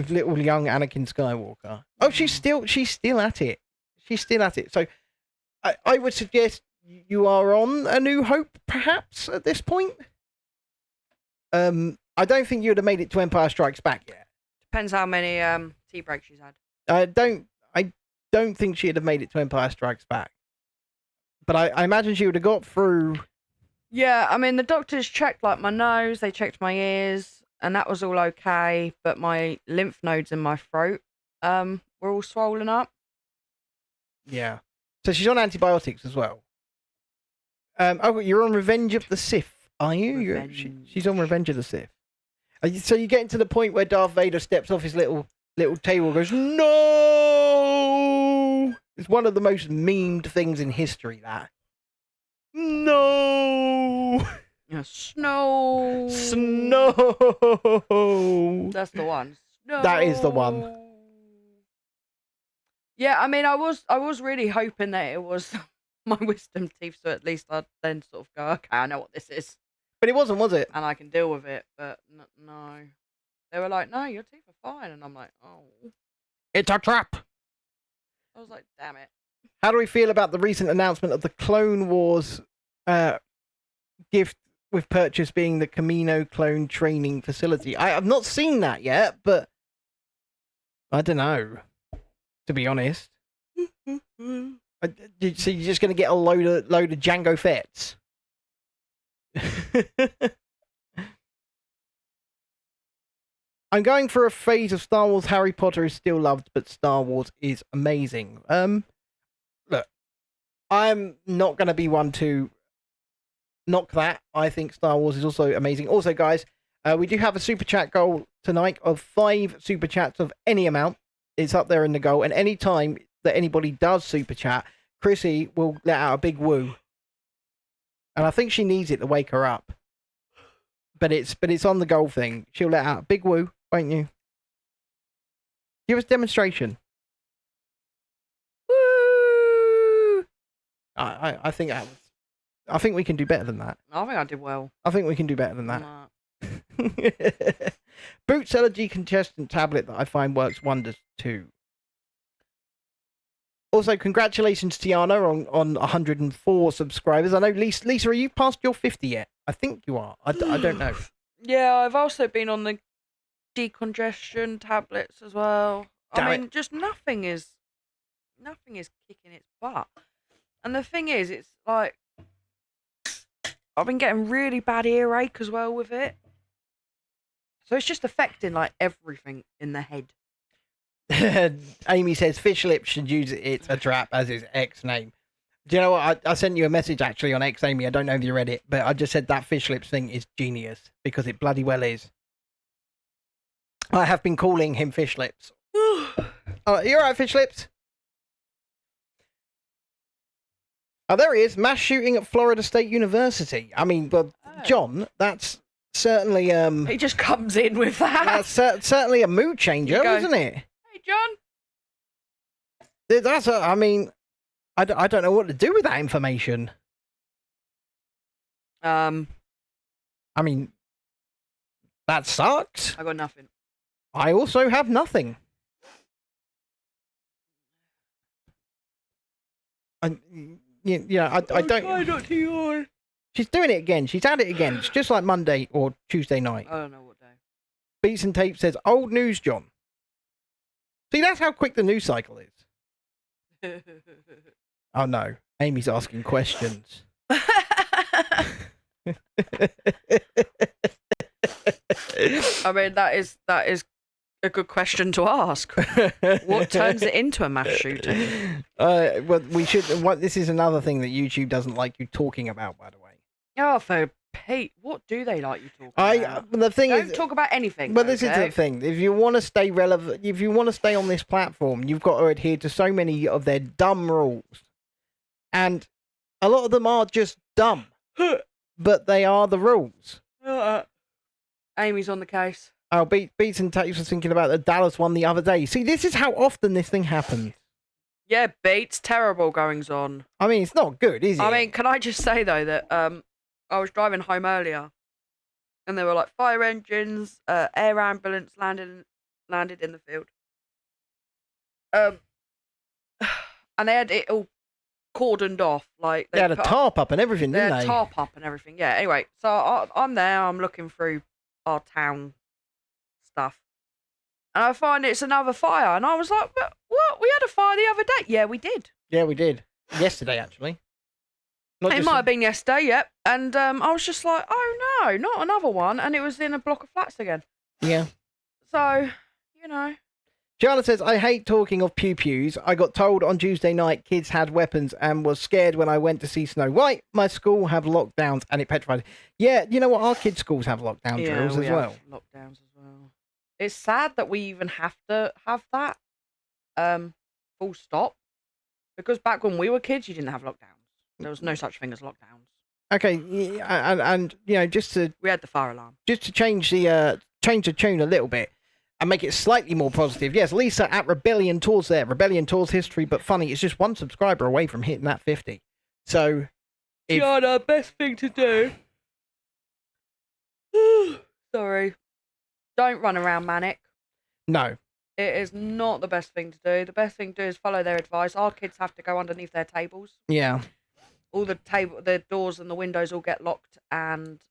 little young Anakin Skywalker. Oh, she's still at it. She's still at it. So, I would suggest you are on A New Hope, perhaps at this point. I don't think you would have made it to Empire Strikes Back yet. Depends how many tea breaks she's had. I don't think she'd have made it to Empire Strikes Back. But I imagine she would have got through. Yeah, I mean the doctors checked like my nose, they checked my ears, and that was all okay. But my lymph nodes in my throat were all swollen up. Yeah. So she's on antibiotics as well. Oh, you're on Revenge of the Sith, are you? She's on Revenge of the Sith. So you're getting to the point where Darth Vader steps off his little table and goes, "No!" It's one of the most memed things in history, that. No! Yeah, snow. Snow! That's the one. Snow. That is the one. Yeah, I mean, I was really hoping that it was my wisdom teeth, so at least I'd then sort of go, okay, I know what this is, But it wasn't, was it? and I can deal with it. But no, they were like, no, your teeth are fine, and I'm like, oh, It's a trap! I was like, damn it. How do we feel about the recent announcement of the Clone Wars gift with purchase being the Camino clone training facility? I've not seen that yet, but I don't know, to be honest. So you're just going to get a load of Jango Fett's? I'm going for a phase of Star Wars. Harry Potter is still loved, but Star Wars is amazing. Look, I'm not going to be one to knock that. I think Star Wars is also amazing. Also, guys, we do have a super chat goal tonight of 5 super chats of any amount. It's up there in the goal, and any time that anybody does super chat, Chrissy will let out a big woo, and I think she needs it to wake her up. But it's on the goal thing. She'll let out a big woo, won't you? Give us a demonstration. Woo! I think we can do better than that. I think I did well. I think we can do better than that. Nah. Boot seller decongestant tablet that I find works wonders too. Also, congratulations, Tiana, on 104 subscribers. I know, Lisa, are you past your 50 yet? I think you are. I don't know. Yeah, I've also been on the decongestion tablets as well. I mean, just nothing is kicking its butt. And the thing is, it's like I've been getting really bad earache as well with it. So it's just affecting like everything in the head. Amy says Fish Lips should use It's a Trap as his X name. Do you know what? I sent you a message actually on X, Amy. I don't know if you read it, but I just said that Fish Lips thing is genius because it bloody well is. I have been calling him Fish Lips. Oh, you alright, Fish Lips? Oh, there he is. Mass shooting at Florida State University. I mean, well, John, that's certainly he just comes in with that. That's certainly a mood changer, isn't it? Hey, John. That's I mean, I don't know what to do with that information. I mean, that sucks. I got nothing. I also have nothing. I don't. Try not to yawn. She's doing it again. She's at it again. It's just like Monday or Tuesday night. I don't know what day. Beats and Tape says, old news, John. See, that's how quick the news cycle is. Oh, no. Amy's asking questions. I mean, that is a good question to ask. What turns it into a mass shooting? Well, we should. This is another thing that YouTube doesn't like you talking about, by the way. Oh, for Pete, what do they like you talking about? The thing Don't talk about anything. Well, this is the thing. If you want to stay relevant, if you want to stay on this platform, you've got to adhere to so many of their dumb rules, and a lot of them are just dumb, but they are the rules. Amy's on the case. Oh, Beats and Tapes was thinking about the Dallas one the other day. See, this is how often this thing happens. Yeah, Beats, terrible goings on. I mean, it's not good, is it? I mean, can I just say though that I was driving home earlier, and there were like fire engines, air ambulance landed in the field. And they had it all cordoned off, like they had a tarp up and everything, didn't they? They had a tarp up and everything. Yeah. Anyway, so I'm there. I'm looking through our town stuff, and I find it's another fire, and I was like, "What? We had a fire the other day? Yeah, we did. Yeah, we did. Yesterday, actually. Not It just might have been yesterday, yep. And I was just like, oh no, not another one. And it was in a block of flats again. Yeah. So, you know. Gianna says, I hate talking of pew-pews. I got told on Tuesday night kids had weapons and was scared when I went to see Snow White. My school have lockdowns and it petrified. Yeah, you know what? Our kids' schools have lockdown drills we as well. have lockdowns as well. It's sad that we even have to have that. Full stop. Because back when we were kids, you didn't have lockdowns. There was no such thing as lockdowns. Okay, and you know, we had the fire alarm. Just to change the tune a little bit and make it slightly more positive. Yes, Lisa at Rebellion Tours there. Rebellion Tours history, but funny. It's just one subscriber away from hitting that 50. So, Gianna, best thing to do. Sorry. Don't run around manic. No. It is not the best thing to do. The best thing to do is follow their advice. Our kids have to go underneath their tables. Yeah. All the doors and the windows all get locked and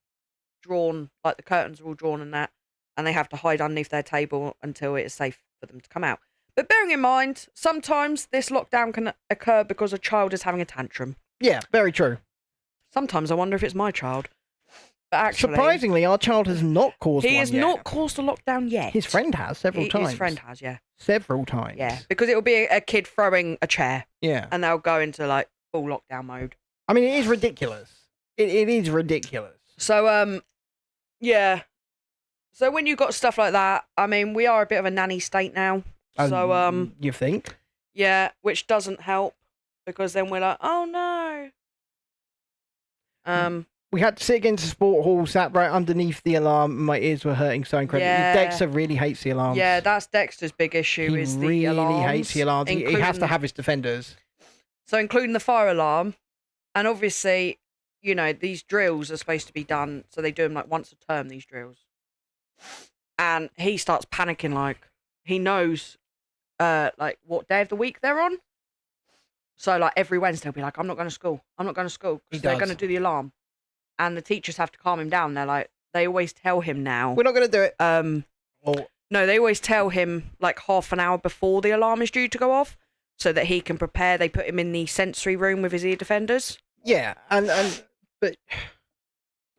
drawn, like the curtains are all drawn and that, and they have to hide underneath their table until it is safe for them to come out. But bearing in mind, sometimes this lockdown can occur because a child is having a tantrum. Yeah, very true. Sometimes I wonder if it's my child. But actually, surprisingly, our child has not caused one he has yet. not caused a lockdown yet. His friend has several times. His friend has, yeah. Several times. Yeah, because it will be a kid throwing a chair. Yeah. And they'll go into like full lockdown mode. I mean, it is ridiculous. It is ridiculous. So, yeah. So when you've got stuff like that, I mean, we are a bit of a nanny state now. So, you think? Yeah, which doesn't help because then we're like, oh no. We had to sit against the sport hall, sat right underneath the alarm. My ears were hurting so incredibly. Yeah. Dexter really hates the alarms. Yeah, that's Dexter's big issue. He is the really alarms. hates the alarms. He has to have his defenders. So including the fire alarm, and obviously, you know, these drills are supposed to be done, so they do them like once a term. These drills, and he starts panicking like he knows, like what day of the week they're on. So like every Wednesday, he'll be like, "I'm not going to school. I'm not going to school because they're going to do the alarm." And the teachers have to calm him down. They're like, they always tell him now. We're not going to do it. No, they always tell him like half an hour before the alarm is due to go off so that he can prepare. They put him in the sensory room with his ear defenders. Yeah, but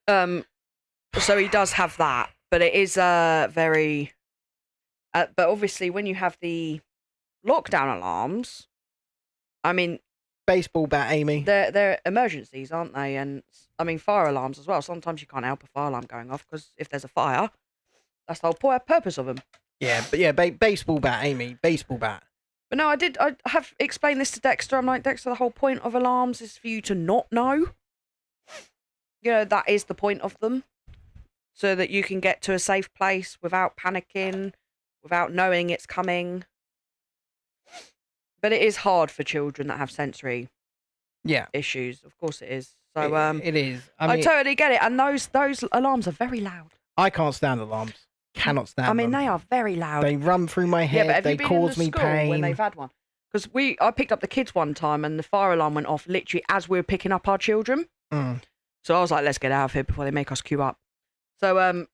so he does have that, but it is very but obviously when you have the lockdown alarms, I mean, baseball bat, Amy. They're emergencies, aren't they? And I mean, fire alarms as well. Sometimes you can't help a fire alarm going off because if there's a fire, that's the whole purpose of them. Yeah, but yeah, baseball bat, Amy. Baseball bat. But no, I have explained this to Dexter. I'm like, Dexter, the whole point of alarms is for you to not know. You know, that is the point of them. So that you can get to a safe place without panicking, without knowing it's coming. But it is hard for children that have sensory issues. Of course it is. So it is. I totally get it. And those alarms are very loud. I can't stand alarms. Cannot stand them. I mean, they are very loud. They run through my head. Yeah, but they cause me pain when they've had one. Because I picked up the kids one time and the fire alarm went off literally as we were picking up our children. So I was like, let's get out of here before they make us queue up. So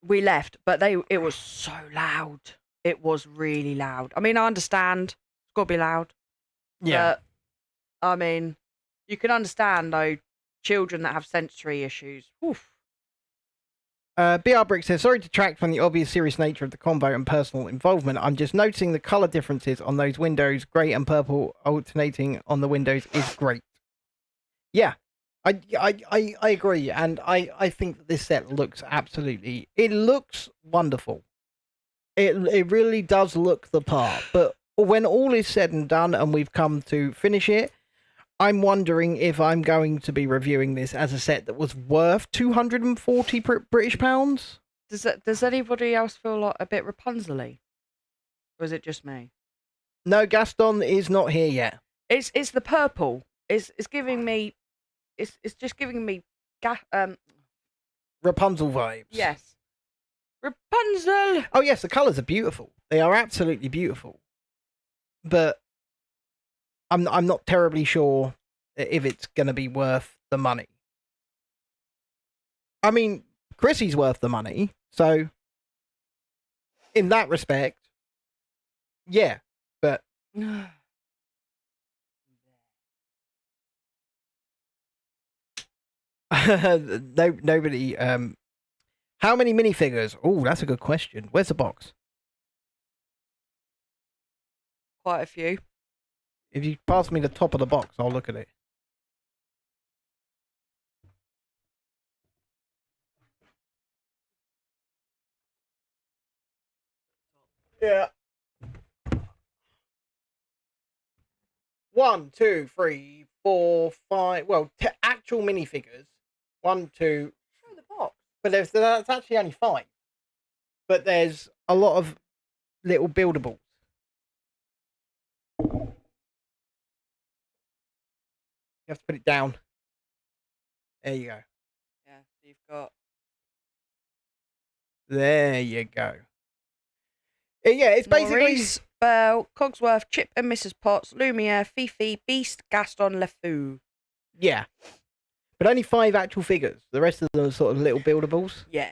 we left, but it was so loud. It was really loud. I mean, I understand. It's got to be loud. Yeah. But, I mean, you can understand, though, children that have sensory issues. Oof. BR Brick says, sorry to detract from the obvious serious nature of the convo and personal involvement. I'm just noticing the colour differences on those windows. Grey and purple alternating on the windows is great. Yeah, I agree. And I think that this set looks it looks wonderful. It really does look the part. But when all is said and done and we've come to finish it, I'm wondering if I'm going to be reviewing this as a set that was worth 240 British pounds. Does anybody else feel like a bit Rapunzel-y? Or is it just me? No, Gaston is not here yet. It's the purple. It's giving me. It's just giving me. Rapunzel vibes. Yes. Rapunzel. Oh yes, the colours are beautiful. They are absolutely beautiful. But I'm not terribly sure if it's going to be worth the money. I mean, Chrissy's worth the money, so in that respect, yeah. But No, nobody. How many minifigures? Oh, that's a good question. Where's the box? Quite a few. If you pass me the top of the box, I'll look at it. Yeah. 1, 2, 3, 4, 5. Well, actual minifigures. 1, 2. Show the box. But that's actually only 5. But there's a lot of little buildables. You have to put it down. There you go. Yeah, you've got. There you go. Yeah, it's basically. Maurice, Belle, Cogsworth, Chip and Mrs. Potts, Lumiere, Fifi, Beast, Gaston, LeFou. Yeah. But only 5 actual figures. The rest of them are sort of little buildables. Yeah.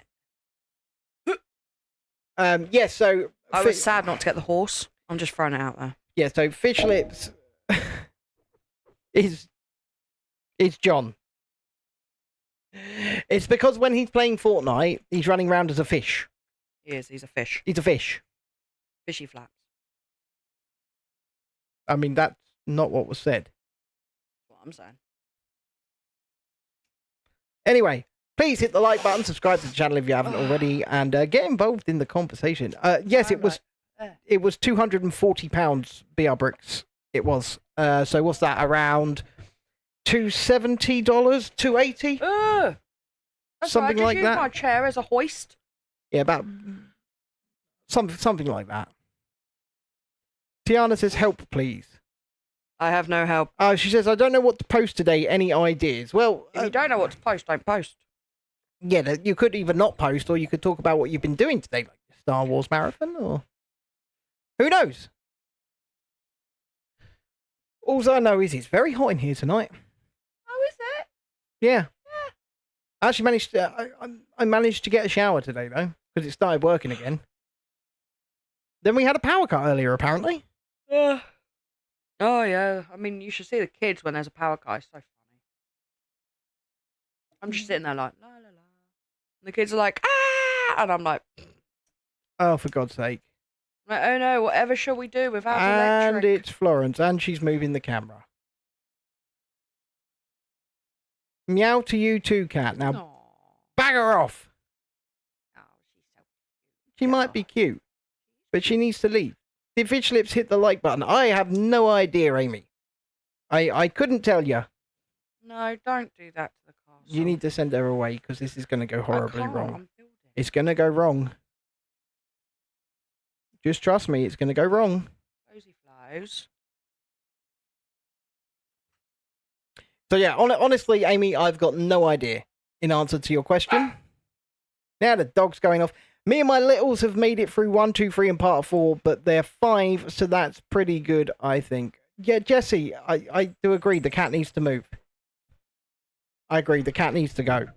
Yeah, so. I was sad not to get the horse. I'm just throwing it out there. Yeah, so Fish Lips is John. It's because when he's playing Fortnite, he's running around as a fish. He is. He's a fish. He's a fish. Fishy flaps. I mean, that's not what was said. That's what I'm saying. Anyway, please hit the like button, subscribe to the channel if you haven't already, and get involved in the conversation. Yes, it was £240 BR bricks. It was. So what's that? Around $270, $280? Something like that. Use my chair as a hoist. Yeah, about something like that. Tiana says, "Help, please." I have no help. She says, "I don't know what to post today. Any ideas?" Well, If you don't know what to post, don't post. Yeah, you could either not post, or you could talk about what you've been doing today, like Star Wars marathon, or who knows. All I know is it's very hot in here tonight. Oh, is it? Yeah. I actually managed to. I managed to get a shower today though, because it started working again. Then we had a power cut earlier, apparently. Oh, yeah. I mean, you should see the kids when there's a power cut. It's so funny. I'm just sitting there like, la, la, la. And the kids are like, ah! And I'm like, Oh, for God's sake. oh no, whatever shall we do without And electric? it's Florence, and she's moving the camera. Meow to you too, cat. Now, Aw. bag her off. Oh, she's so cute. She might be cute, but she needs to leave. Did Fish Lips hit the like button? I have no idea, Amy. I couldn't tell you. No, don't do that to the castle. You need to send her away, because this is going to go horribly I can't, wrong. I'm building. It's going to go wrong. Just trust me, it's going to go wrong. Cozy flows. So yeah, honestly, Amy, I've got no idea in answer to your question. Now the dog's going off. Me and my littles have made it through 1, 2, 3 and part of 4, but they're 5, so that's pretty good, I think. Yeah, Jesse, I do agree. The cat needs to move. I agree. The cat needs to go.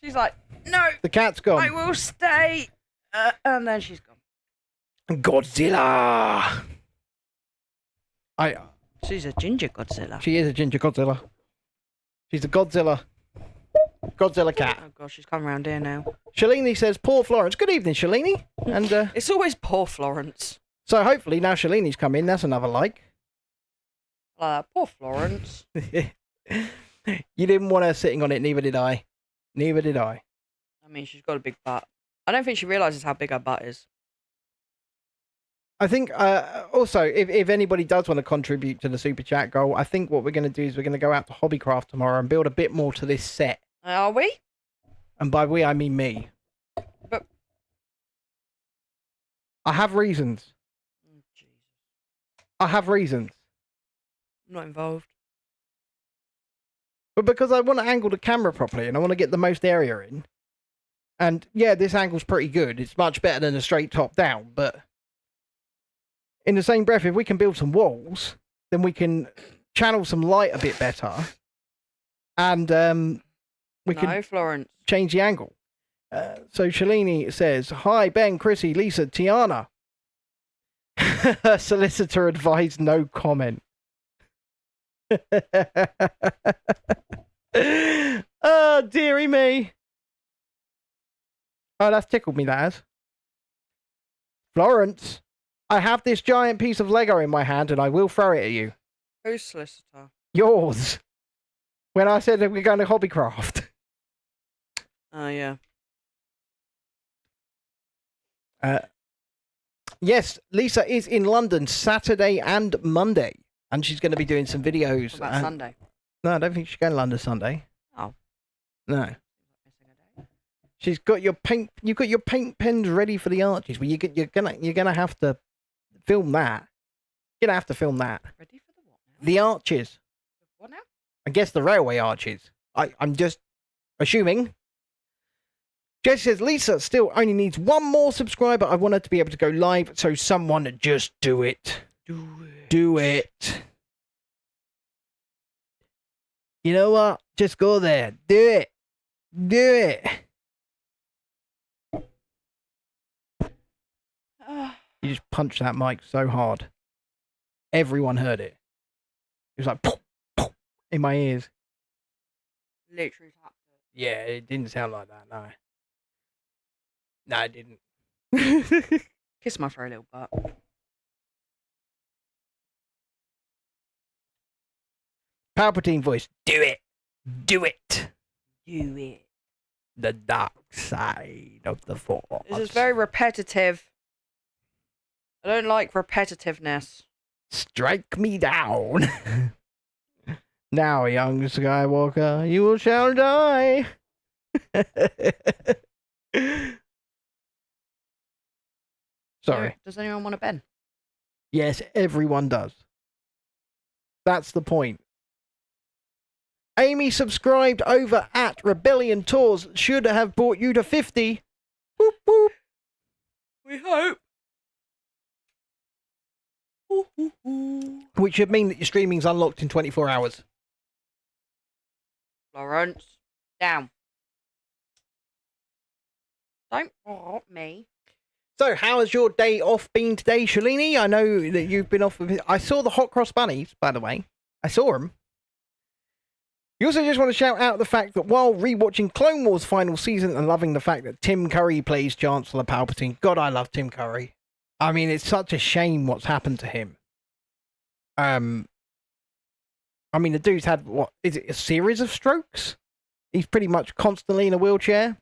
She's like, no, The cat's gone. I will stay. And then she's gone. Godzilla. She's a ginger Godzilla. She is a ginger Godzilla. She's a Godzilla cat. Oh gosh, she's come round here now. Shalini says, "Poor Florence." Good evening, Shalini. And It's always poor Florence. so hopefully now Shalini's come in. That's another like. Poor Florence. You didn't want her sitting on it, neither did I. Neither did I. I mean, she's got a big butt. I don't think she realises how big her butt is. I think also, if anybody does want to contribute to the Super Chat goal, I think what we're going to do is we're going to go out to Hobbycraft tomorrow and build a bit more to this set. Are we? And by we, I mean me. But... I have reasons. Oh, Jesus. I have reasons. I'm not involved. But because I want to angle the camera properly and I want to get the most area in. And yeah, this angle's pretty good. It's much better than a straight top down, but in the same breath, if we can build some walls, then we can channel some light a bit better. And we can Florence. change the angle. So Shalini says, "Hi, Ben, Chrissy, Lisa, Tiana." Her solicitor advised no comment. Oh, dearie me. Oh, that's tickled me, that has. Florence, I have this giant piece of Lego in my hand and I will throw it at you. Who's solicitor? Yours. When I said that we're going to Hobbycraft. Oh, yeah. Yes, Lisa is in London Saturday and Monday. And she's going to be doing some videos. What about Sunday? No, I don't think she's going to London Sunday. Oh. No. She's got your paint. You've got your paint pens ready for the arches. Well, you're gonna have to film that. You're gonna have to film that. Ready for the what now? The arches. What now? I guess the railway arches. I'm just assuming. Jess says Lisa still only needs one more subscriber. I want her to be able to go live, so someone just do it. Do it. You know what? Just go there. Do it. Do it. You just punched that mic so hard. Everyone heard it. It was like pop, pop, in my ears. Literally tapped it. Yeah, it didn't sound like that, no. No, it didn't. Kiss my furry little butt. Palpatine voice. Do it. Do it. Do it. The dark side of the Force. This is very repetitive. I don't like repetitiveness. Strike me down. Now, young Skywalker, you shall die. Sorry. Does anyone want a Ben? Yes, everyone does. That's the point. Amy subscribed over at Rebellion Tours. Should have brought you to 50. Boop, boop. We hope. Which should mean that your streaming's unlocked in 24 hours. Florence, down. Don't bother me. So, how has your day off been today, Shalini? I know that you've been off with... I saw the Hot Cross Bunnies, by the way. I saw them. You also just want to shout out the fact that while rewatching Clone Wars final season and loving the fact that Tim Curry plays Chancellor Palpatine. God, I love Tim Curry. I mean, it's such a shame what's happened to him. I mean, the dude's had, what, is it a series of strokes? He's pretty much constantly in a wheelchair.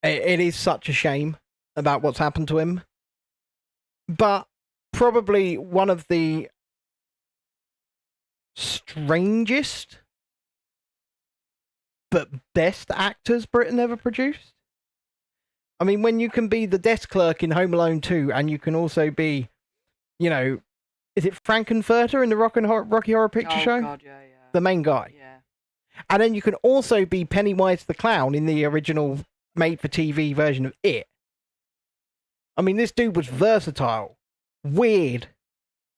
It is such a shame about what's happened to him. But probably one of the strangest but best actors Britain ever produced. I mean, when you can be the desk clerk in Home Alone 2 and you can also be, you know, is it Frankenfurter in the Rocky Horror Picture Show? God, yeah, yeah. The main guy. Yeah. And then you can also be Pennywise the Clown in the original made-for-TV version of It. I mean, this dude was versatile, weird,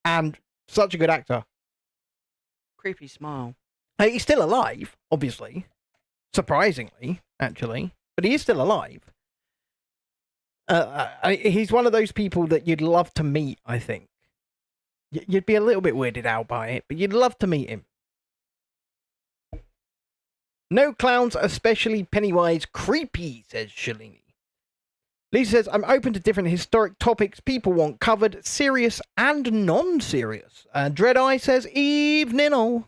and such a good actor. Creepy smile. He's still alive, obviously. Surprisingly, actually. But he is still alive. He's one of those people that you'd love to meet, I think. You'd be a little bit weirded out by it, but you'd love to meet him. No clowns, especially Pennywise. Creepy, says Shalini. Lisa says, I'm open to different historic topics people want covered, serious and non-serious. Dreadeye says, evening all.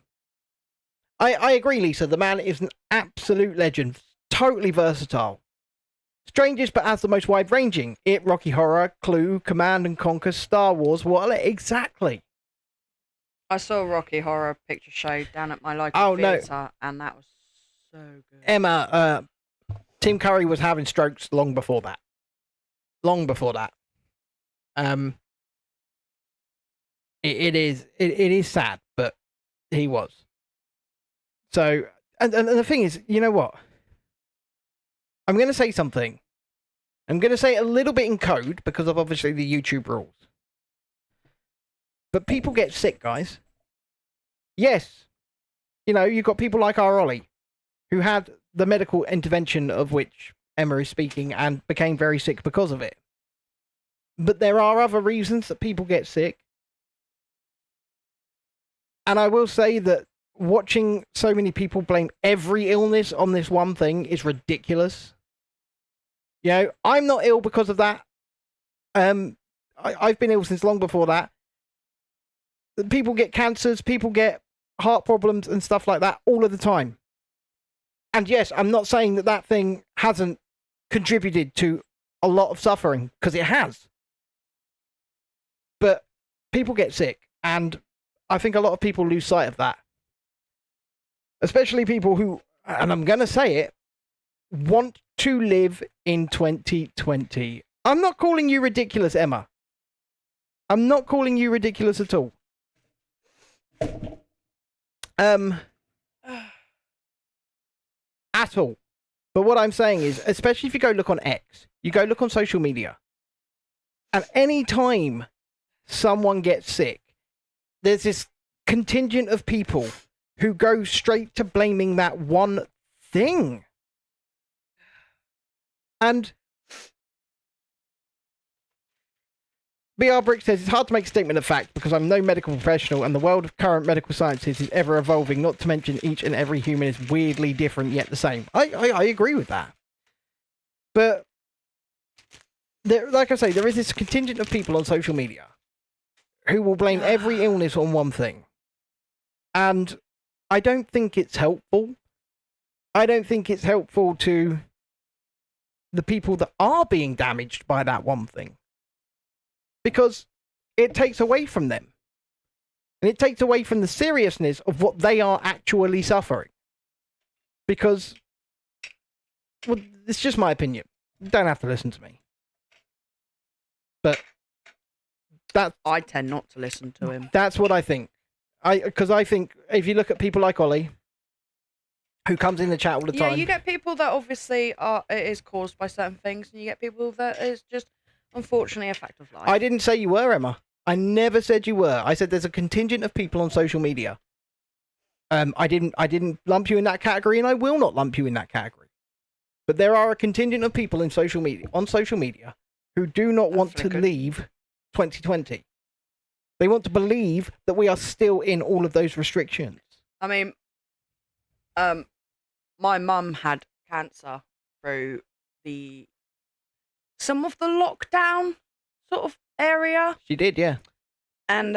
I agree, Lisa. The man is an absolute legend. Totally versatile. Strangest but as the most wide-ranging. It, Rocky Horror, Clue, Command and Conquer, Star Wars. What? Exactly. I saw Rocky Horror Picture Show down at my local theatre, and that was so good. Emma, Tim Curry was having strokes long before that. Long before that. It is sad, but he was. So, and the thing is, you know what? I'm going to say something. I'm going to say it a little bit in code because of obviously the YouTube rules. But people get sick, guys. Yes. You know, you've got people like our Ollie, who had the medical intervention of which Emma is speaking and became very sick because of it. But there are other reasons that people get sick. And I will say that watching so many people blame every illness on this one thing is ridiculous. You know, I'm not ill because of that. I've been ill since long before that. People get cancers, people get heart problems and stuff like that all of the time. And yes, I'm not saying that that thing hasn't contributed to a lot of suffering, because it has. But people get sick, and I think a lot of people lose sight of that. Especially people who, and I'm going to say it, want to live in 2020. I'm not calling you ridiculous, Emma. I'm not calling you ridiculous at all. At all. But what I'm saying is, especially if you go look on X, you go look on social media, and any time someone gets sick, there's this contingent of people who go straight to blaming that one thing. And BR Brick says, it's hard to make a statement of fact because I'm no medical professional and the world of current medical sciences is ever evolving, not to mention each and every human is weirdly different yet the same. I agree with that. But, like I say, there is this contingent of people on social media who will blame every illness on one thing. And I don't think it's helpful. I don't think it's helpful to the people that are being damaged by that one thing. Because it takes away from them. And it takes away from the seriousness of what they are actually suffering. Because, well, it's just my opinion. You don't have to listen to me. But I tend not to listen to him. That's what I think. Because I think if you look at people like Ollie, who comes in the chat all the time. Yeah, you get people that obviously it is caused by certain things, and you get people that is just unfortunately a fact of life. I didn't say you were, Emma. I never said you were. I said there's a contingent of people on social media. I didn't lump you in that category, and I will not lump you in that category. But there are a contingent of people on social media who do not want to leave 2020. They want to believe that we are still in all of those restrictions. I mean, my mum had cancer through some of the lockdown sort of area. She did, yeah. And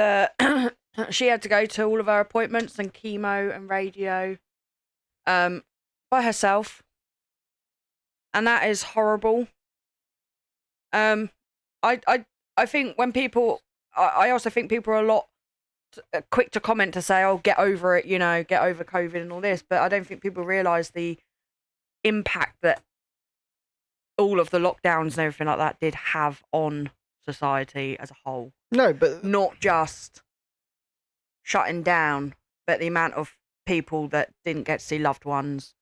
she had to go to all of her appointments and chemo and radio by herself. And that is horrible. I think when people... I also think people are a lot quick to comment to say, oh, get over it, you know, get over COVID and all this. But I don't think people realise the impact that all of the lockdowns and everything like that did have on society as a whole. No, but... Not just shutting down, but the amount of people that didn't get to see loved ones.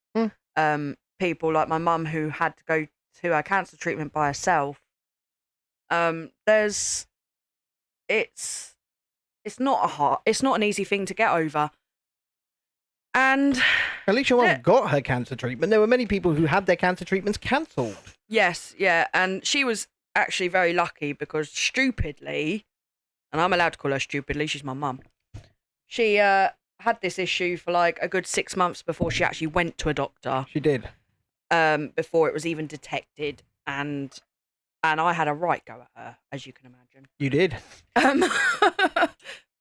People like my mum who had to go to her cancer treatment by herself. It's not an easy thing to get over. And at least your mum got her cancer treatment. There were many people who had their cancer treatments cancelled. Yes, yeah, and she was actually very lucky because stupidly, and I'm allowed to call her stupidly, she's my mum. She had this issue for like a good 6 months before she actually went to a doctor. She did. Before it was even detected, and I had a right go at her, as you can imagine. You did.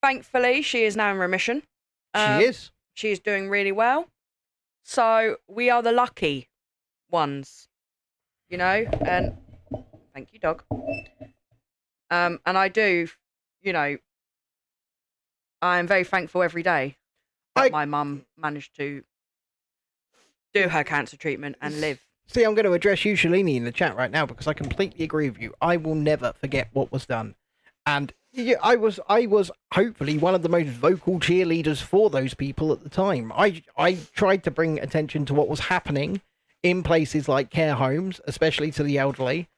Thankfully, she is now in remission. She is. She is doing really well. So we are the lucky ones, you know. And thank you, dog. And I do, you know, I am very thankful every day that my mum managed to do her cancer treatment and live. See, I'm going to address you, Shalini, in the chat right now because I completely agree with you. I will never forget what was done. And yeah, I was hopefully one of the most vocal cheerleaders for those people at the time. I tried to bring attention to what was happening in places like care homes, especially to the elderly,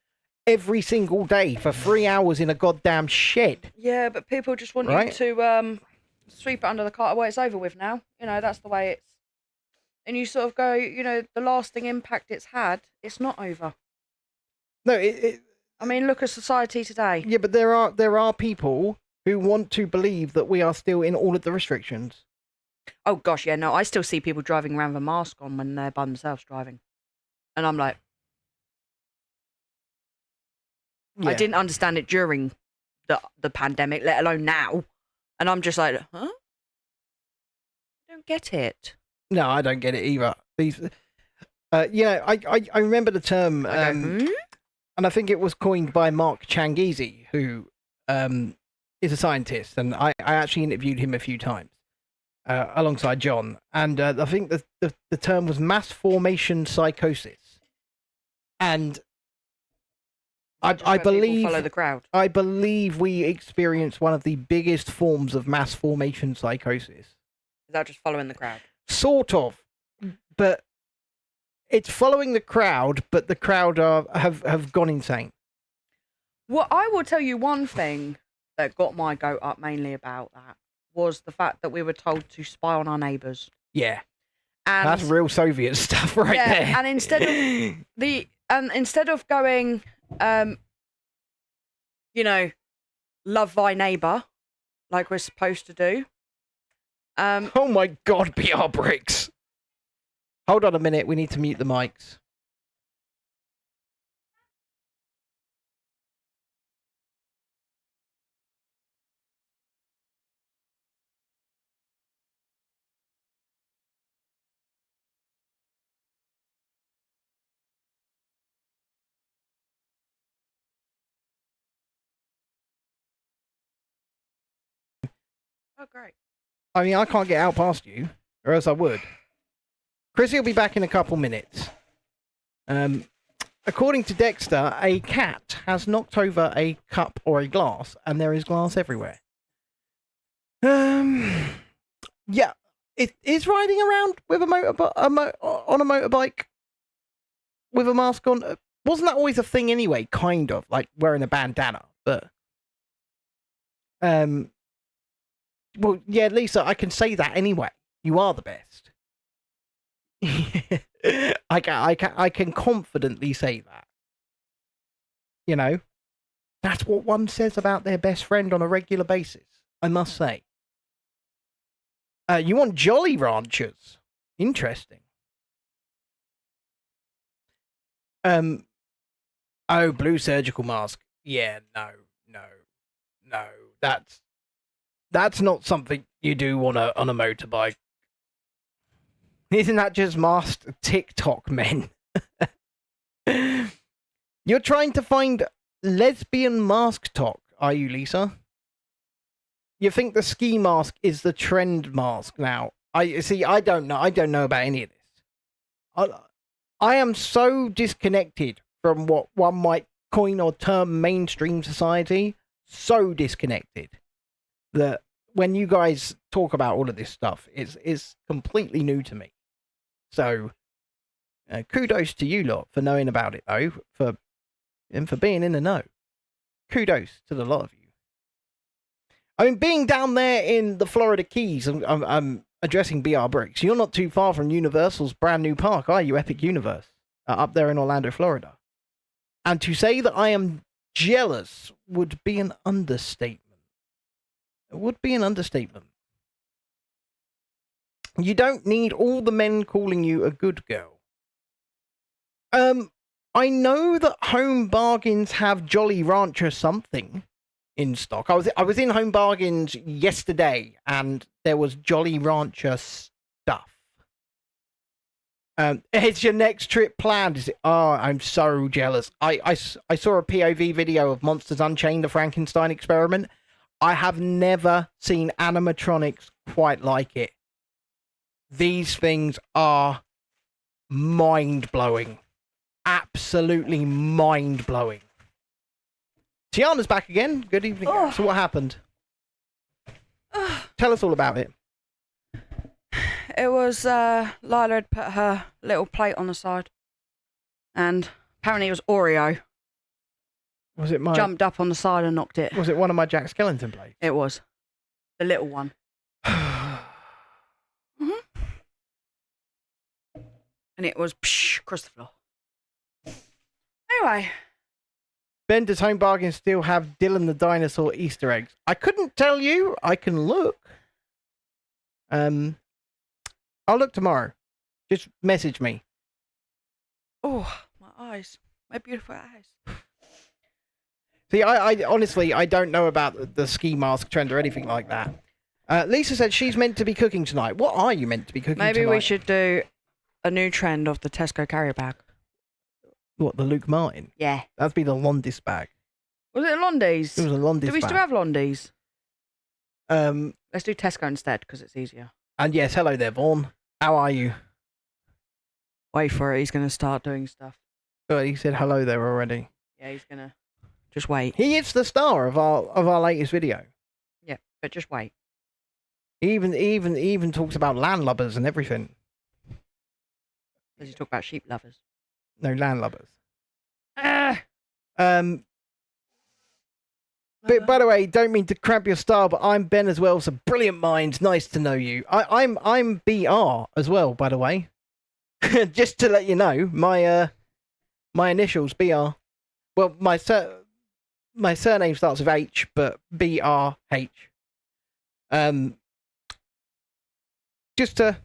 every single day for 3 hours in a goddamn shed. Yeah, but people just want you to sweep it under the carpet. Well, it's over with now. You know, that's the way it's. And you sort of go, you know, the lasting impact it's had, it's not over. No, I mean, look at society today. Yeah, but there are people who want to believe that we are still in all of the restrictions. Oh gosh, yeah, no, I still see people driving around with a mask on when they're by themselves driving, and I'm like, Yeah. I didn't understand it during the pandemic, let alone now, and I'm just like, huh? I don't get it. No, I don't get it either. These, I remember the term, I go, and I think it was coined by Mark Changizi, who is a scientist, and I actually interviewed him a few times alongside John, and I think the term was mass formation psychosis, and Just I where people believe follow the crowd. I believe we experience one of the biggest forms of mass formation psychosis. Is that just following the crowd? Sort of, but it's following the crowd, but the crowd have gone insane. Well, I will tell you one thing that got my goat up mainly about that was the fact that we were told to spy on our neighbours. Yeah, And that's real Soviet stuff right there. And instead of going, love thy neighbour, like we're supposed to do. Oh my God, PR bricks. Hold on a minute, we need to mute the mics. Oh, great. I mean, I can't get out past you, or else I would. Chrissy will be back in a couple minutes. According to Dexter, a cat has knocked over a cup or a glass, and there is glass everywhere. Yeah, it is riding around with a on a motorbike with a mask on. Wasn't that always a thing anyway? Kind of like wearing a bandana, but well, yeah, Lisa, I can say that anyway. You are the best. I can confidently say that. You know, that's what one says about their best friend on a regular basis, I must say. You want Jolly Ranchers? Interesting. Oh, blue surgical mask. Yeah, no. That's not something you do on a motorbike. Isn't that just masked TikTok men? You're trying to find lesbian mask talk, are you, Lisa? You think the ski mask is the trend mask now? I don't know. I don't know about any of this. I am so disconnected from what one might coin or term mainstream society. So disconnected that when you guys talk about all of this stuff, it's completely new to me. So, kudos to you lot for knowing about it, though, for being in the know. Kudos to the lot of you. I mean, being down there in the Florida Keys, I'm addressing BR Bricks. You're not too far from Universal's brand new park, are you? Epic Universe, up there in Orlando, Florida. And to say that I am jealous would be an understatement. It would be an understatement. You don't need all the men calling you a good girl. I know that Home Bargains have Jolly Rancher something in stock. I was in Home Bargains yesterday, and there was Jolly Rancher stuff. Is your next trip planned? Is it? Oh, I'm so jealous. I saw a POV video of Monsters Unchained, the Frankenstein experiment. I have never seen animatronics quite like it. These things are mind-blowing. Absolutely mind-blowing. Tiana's back again. Good evening. Oh. So what happened? Tell us all about it. It was Lila had put her little plate on the side, and apparently it was Oreo. Was it Jumped up on the side and knocked it. Was it one of my Jack Skellington plates? It was the little one. And it was across the floor. Anyway, Ben, does Home Bargain still have Dylan the Dinosaur Easter eggs? I couldn't tell you. I can look. I'll look tomorrow. Just message me. Oh, my eyes. My beautiful eyes. See, I honestly, I don't know about the ski mask trend or anything like that. Lisa said she's meant to be cooking tonight. What are you meant to be cooking tonight? Maybe we should do a new trend of the Tesco carrier bag. What, the Luke Martin? Yeah. That'd be the Londis bag. Was it Londies? It was a Londis Do we bag. still have Londies? Um, Let's do Tesco instead because it's easier. and yes, hello there, Vaughn. How are you? Wait for it. He's going to start doing stuff. Oh, he said hello there already. Yeah, he's going to... Just wait. He is the star of our latest video. Yeah, but just wait. He even talks about landlubbers and everything. Does he talk about sheep lovers? No, landlubbers. Ah! But by the way, don't mean to cramp your style, but I'm Ben as well. So brilliant minds, nice to know you. I'm BR as well, by the way. Just to let you know, my initials BR. Well, my surname starts with H, but BRH. Just to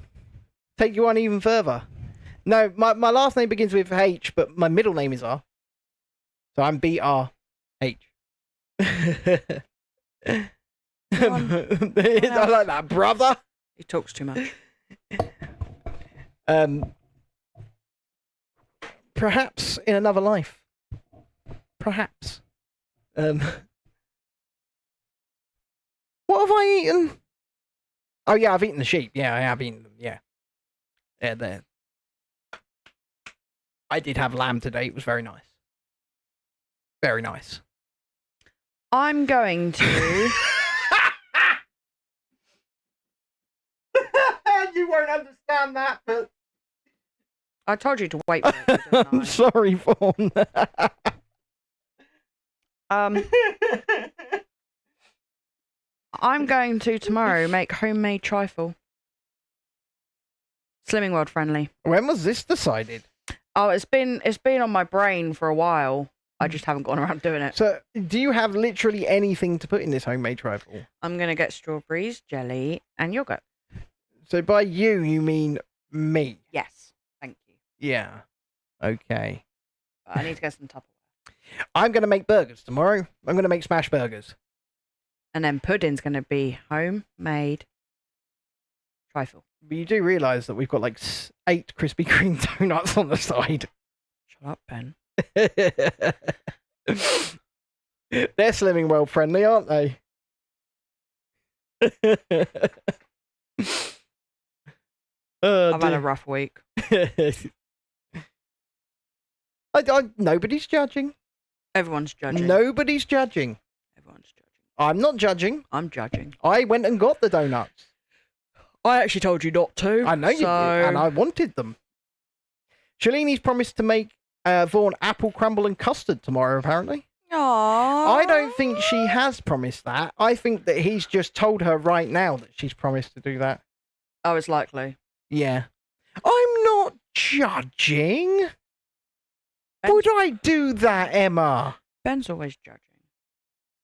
take you on even further. No, my last name begins with H, but my middle name is R. So I'm BRH. I like that, brother. He talks too much. Perhaps in another life. Perhaps. What have I eaten? Oh yeah, I've eaten the sheep. Yeah, I have eaten them. Yeah. Yeah, there. I did have lamb today. It was very nice. Very nice. I'm going to... You won't understand that, but... I told you to wait for it. Didn't I'm I? sorry, Vaughn. I'm going to tomorrow make homemade trifle. Slimming World friendly. When was this decided? Oh, it's been on my brain for a while. I just haven't gone around doing it. So, do you have literally anything to put in this homemade trifle? I'm gonna get strawberries, jelly, and yogurt. So, by you mean me? Yes, thank you. Yeah. Okay. But I need to get some Tupperware. I'm going to make burgers tomorrow. I'm going to make smash burgers. And then pudding's gonna be homemade trifle. But you do realise that we've got like 8 Krispy Kreme donuts on the side. Shut up, Ben. They're Slimming World friendly, aren't they? I've had a rough week. Nobody's judging. Everyone's judging. Nobody's judging. Everyone's judging. I'm not judging. I'm judging. I went and got the donuts. I actually told you not to. I know you did, and I wanted them. Shalini's promised to make Vaughn apple crumble and custard tomorrow, apparently. Aww. I don't think she has promised that. I think that he's just told her right now that she's promised to do that. Oh, it's likely. Yeah. I'm not judging. Ben's, Would I do that, Emma? Ben's always judging.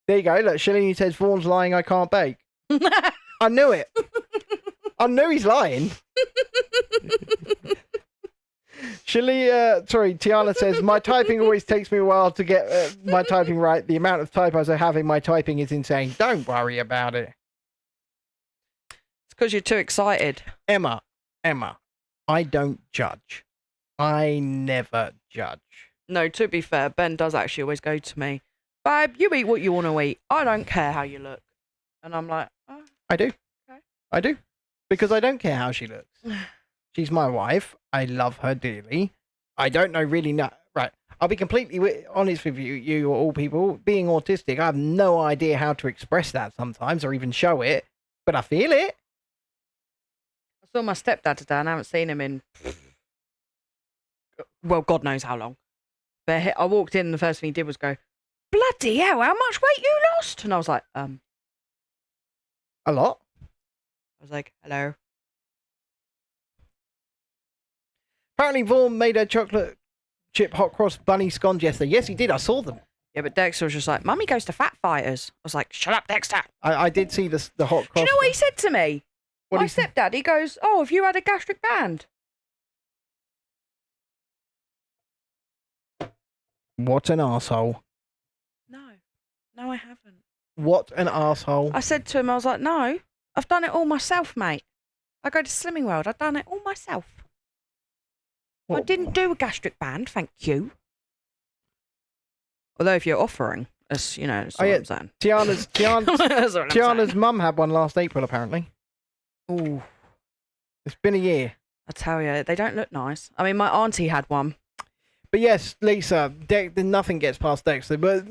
There you go. Look, Shalini says Vaughn's lying, I can't bake. I knew it. I knew he's lying. Tiana says, my typing always takes me a while to get my typing right. The amount of typos I have in my typing is insane. Don't worry about it. It's because you're too excited. Emma, I don't judge. I never judge. No, to be fair, Ben does actually always go to me, babe, you eat what you want to eat. I don't care how you look. And I'm like, oh. I do. Okay. I do. Because I don't care how she looks. She's my wife. I love her dearly. I don't know really right. I'll be completely honest with you all people. Being autistic, I have no idea how to express that sometimes or even show it, but I feel it. I saw my stepdad today and I haven't seen him in, well, God knows how long. But I walked in and the first thing he did was go, bloody hell, how much weight you lost? And I was like, A lot. I was like, hello. Apparently, Vaughn made a chocolate chip hot cross bunny scones yesterday. Yes, he did. I saw them. Yeah, but Dexter was just like, Mummy goes to fat fighters. I was like, shut up, Dexter. I did see the hot cross. Do you know what he said to me? What My he said? stepdad, he goes, oh, have you had a gastric band? What an arsehole. No. No, I haven't. What an arsehole. I said to him, I was like, no, I've done it all myself, mate. I go to Slimming World. I've done it all myself. I What- didn't do a gastric band, thank you. Although if you're offering, that's, you know, that's what yeah. I'm saying. Tiana's That's what I'm Tiana's saying. mum had one last April, apparently. Ooh, It's been a year. I tell you, they don't look nice. I mean, my auntie had one. But yes, Lisa, nothing gets past Dexter. But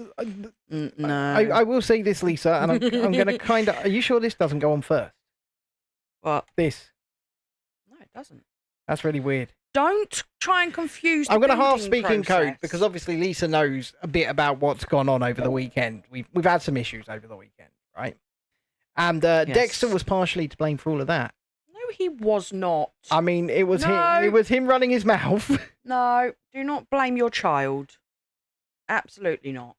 No. I will say this, Lisa, and I'm going to kind of... Are you sure this doesn't go on first? What? This. No, it doesn't. That's really weird. Don't try and confuse the I'm going to half building speak in code process. because obviously Lisa knows a bit about what's gone on over the weekend. We've had some issues over the weekend, right? And Yes. Dexter was partially to blame for all of that. No, he was not. I mean, it was No. him. It was him running his mouth. No, do not blame your child. Absolutely not.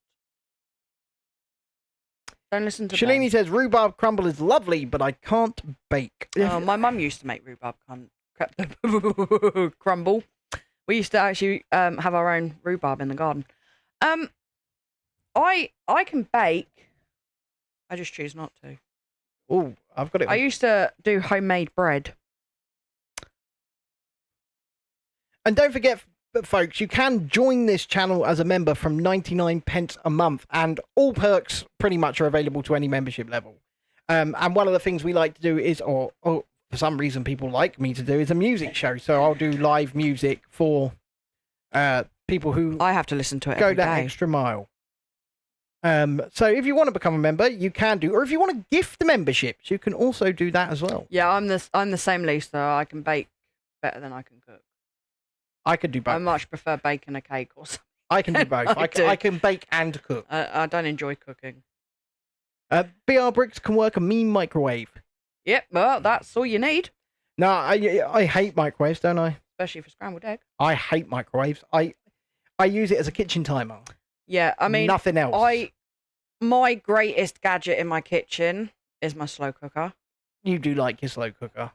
Don't listen to Shalini Ben. says rhubarb crumble is lovely, but I can't bake. Oh, my mum used to make rhubarb crumble. We used to actually have our own rhubarb in the garden. I can bake. I just choose not to. Oh, I've got it. I used to do homemade bread. And don't forget, folks, you can join this channel as a member from 99 pence a month, and all perks pretty much are available to any membership level. And one of the things we like to do is, or for some reason people like me to do, is a music show. So I'll do live music for people who I have to listen to it go every that day. extra mile. So if you want to become a member, you can do, or if you want to gift the memberships, you can also do that as well. Yeah, I'm the same, Lisa. I can bake better than I can cook. I can do both. I much prefer baking a cake or something. I can do both. I do. I can bake and cook. I don't enjoy cooking. BR Bricks can work a mean microwave. Yep, well, that's all you need, No, I hate microwaves, don't I? especially for scrambled egg. I hate microwaves. I use it as a kitchen timer. Yeah, I mean, nothing else. my greatest gadget in my kitchen is my slow cooker. You do like your slow cooker.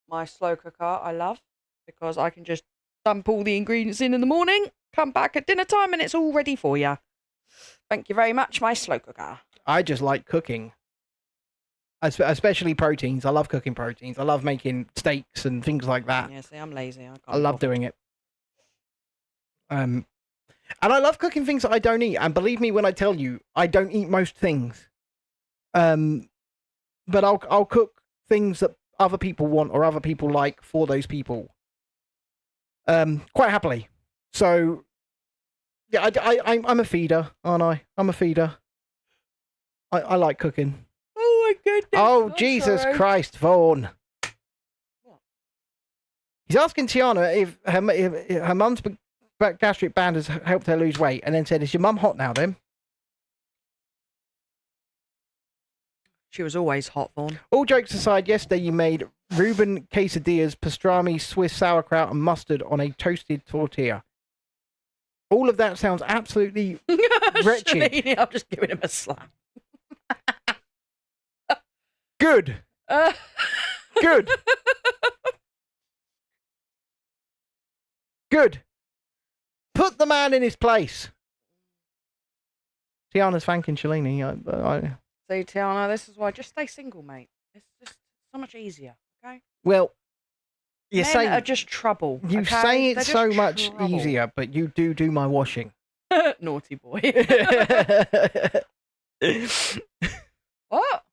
My slow cooker I love because I can just dump all the ingredients in the morning, come back at dinner time, and it's all ready for you. Thank you very much, my slow cooker. I just like cooking. Especially proteins. I love cooking proteins. I love making steaks and things like that. Yeah, see, I'm lazy. I can't. I love bother. doing it. And I love cooking things that I don't eat. And believe me when I tell you, I don't eat most things. But I'll cook things that other people want or other people like for those people. Quite happily. So yeah, I'm a feeder, aren't I? I'm a feeder. I like cooking. Oh my goodness! Oh, I'm Jesus sorry. Christ, Vaughan. What? He's asking Tiana if her mum's gastric band has helped her lose weight, and then said, is your mum hot now then? She was always hot, Vaughn. All jokes aside, yesterday you made Reuben quesadillas, pastrami, Swiss sauerkraut, and mustard on a toasted tortilla. All of that sounds absolutely wretched. Shalini, I'm just giving him a slap. Good. Good. Good. Put the man in his place. Tiana's thanking Shalini. See, Tiana, this is why. Just stay single, mate. It's just so much easier, okay? Well, you Men say are just trouble. you okay? say They're it's so just much trouble. easier, but you do my washing. Naughty boy. I What?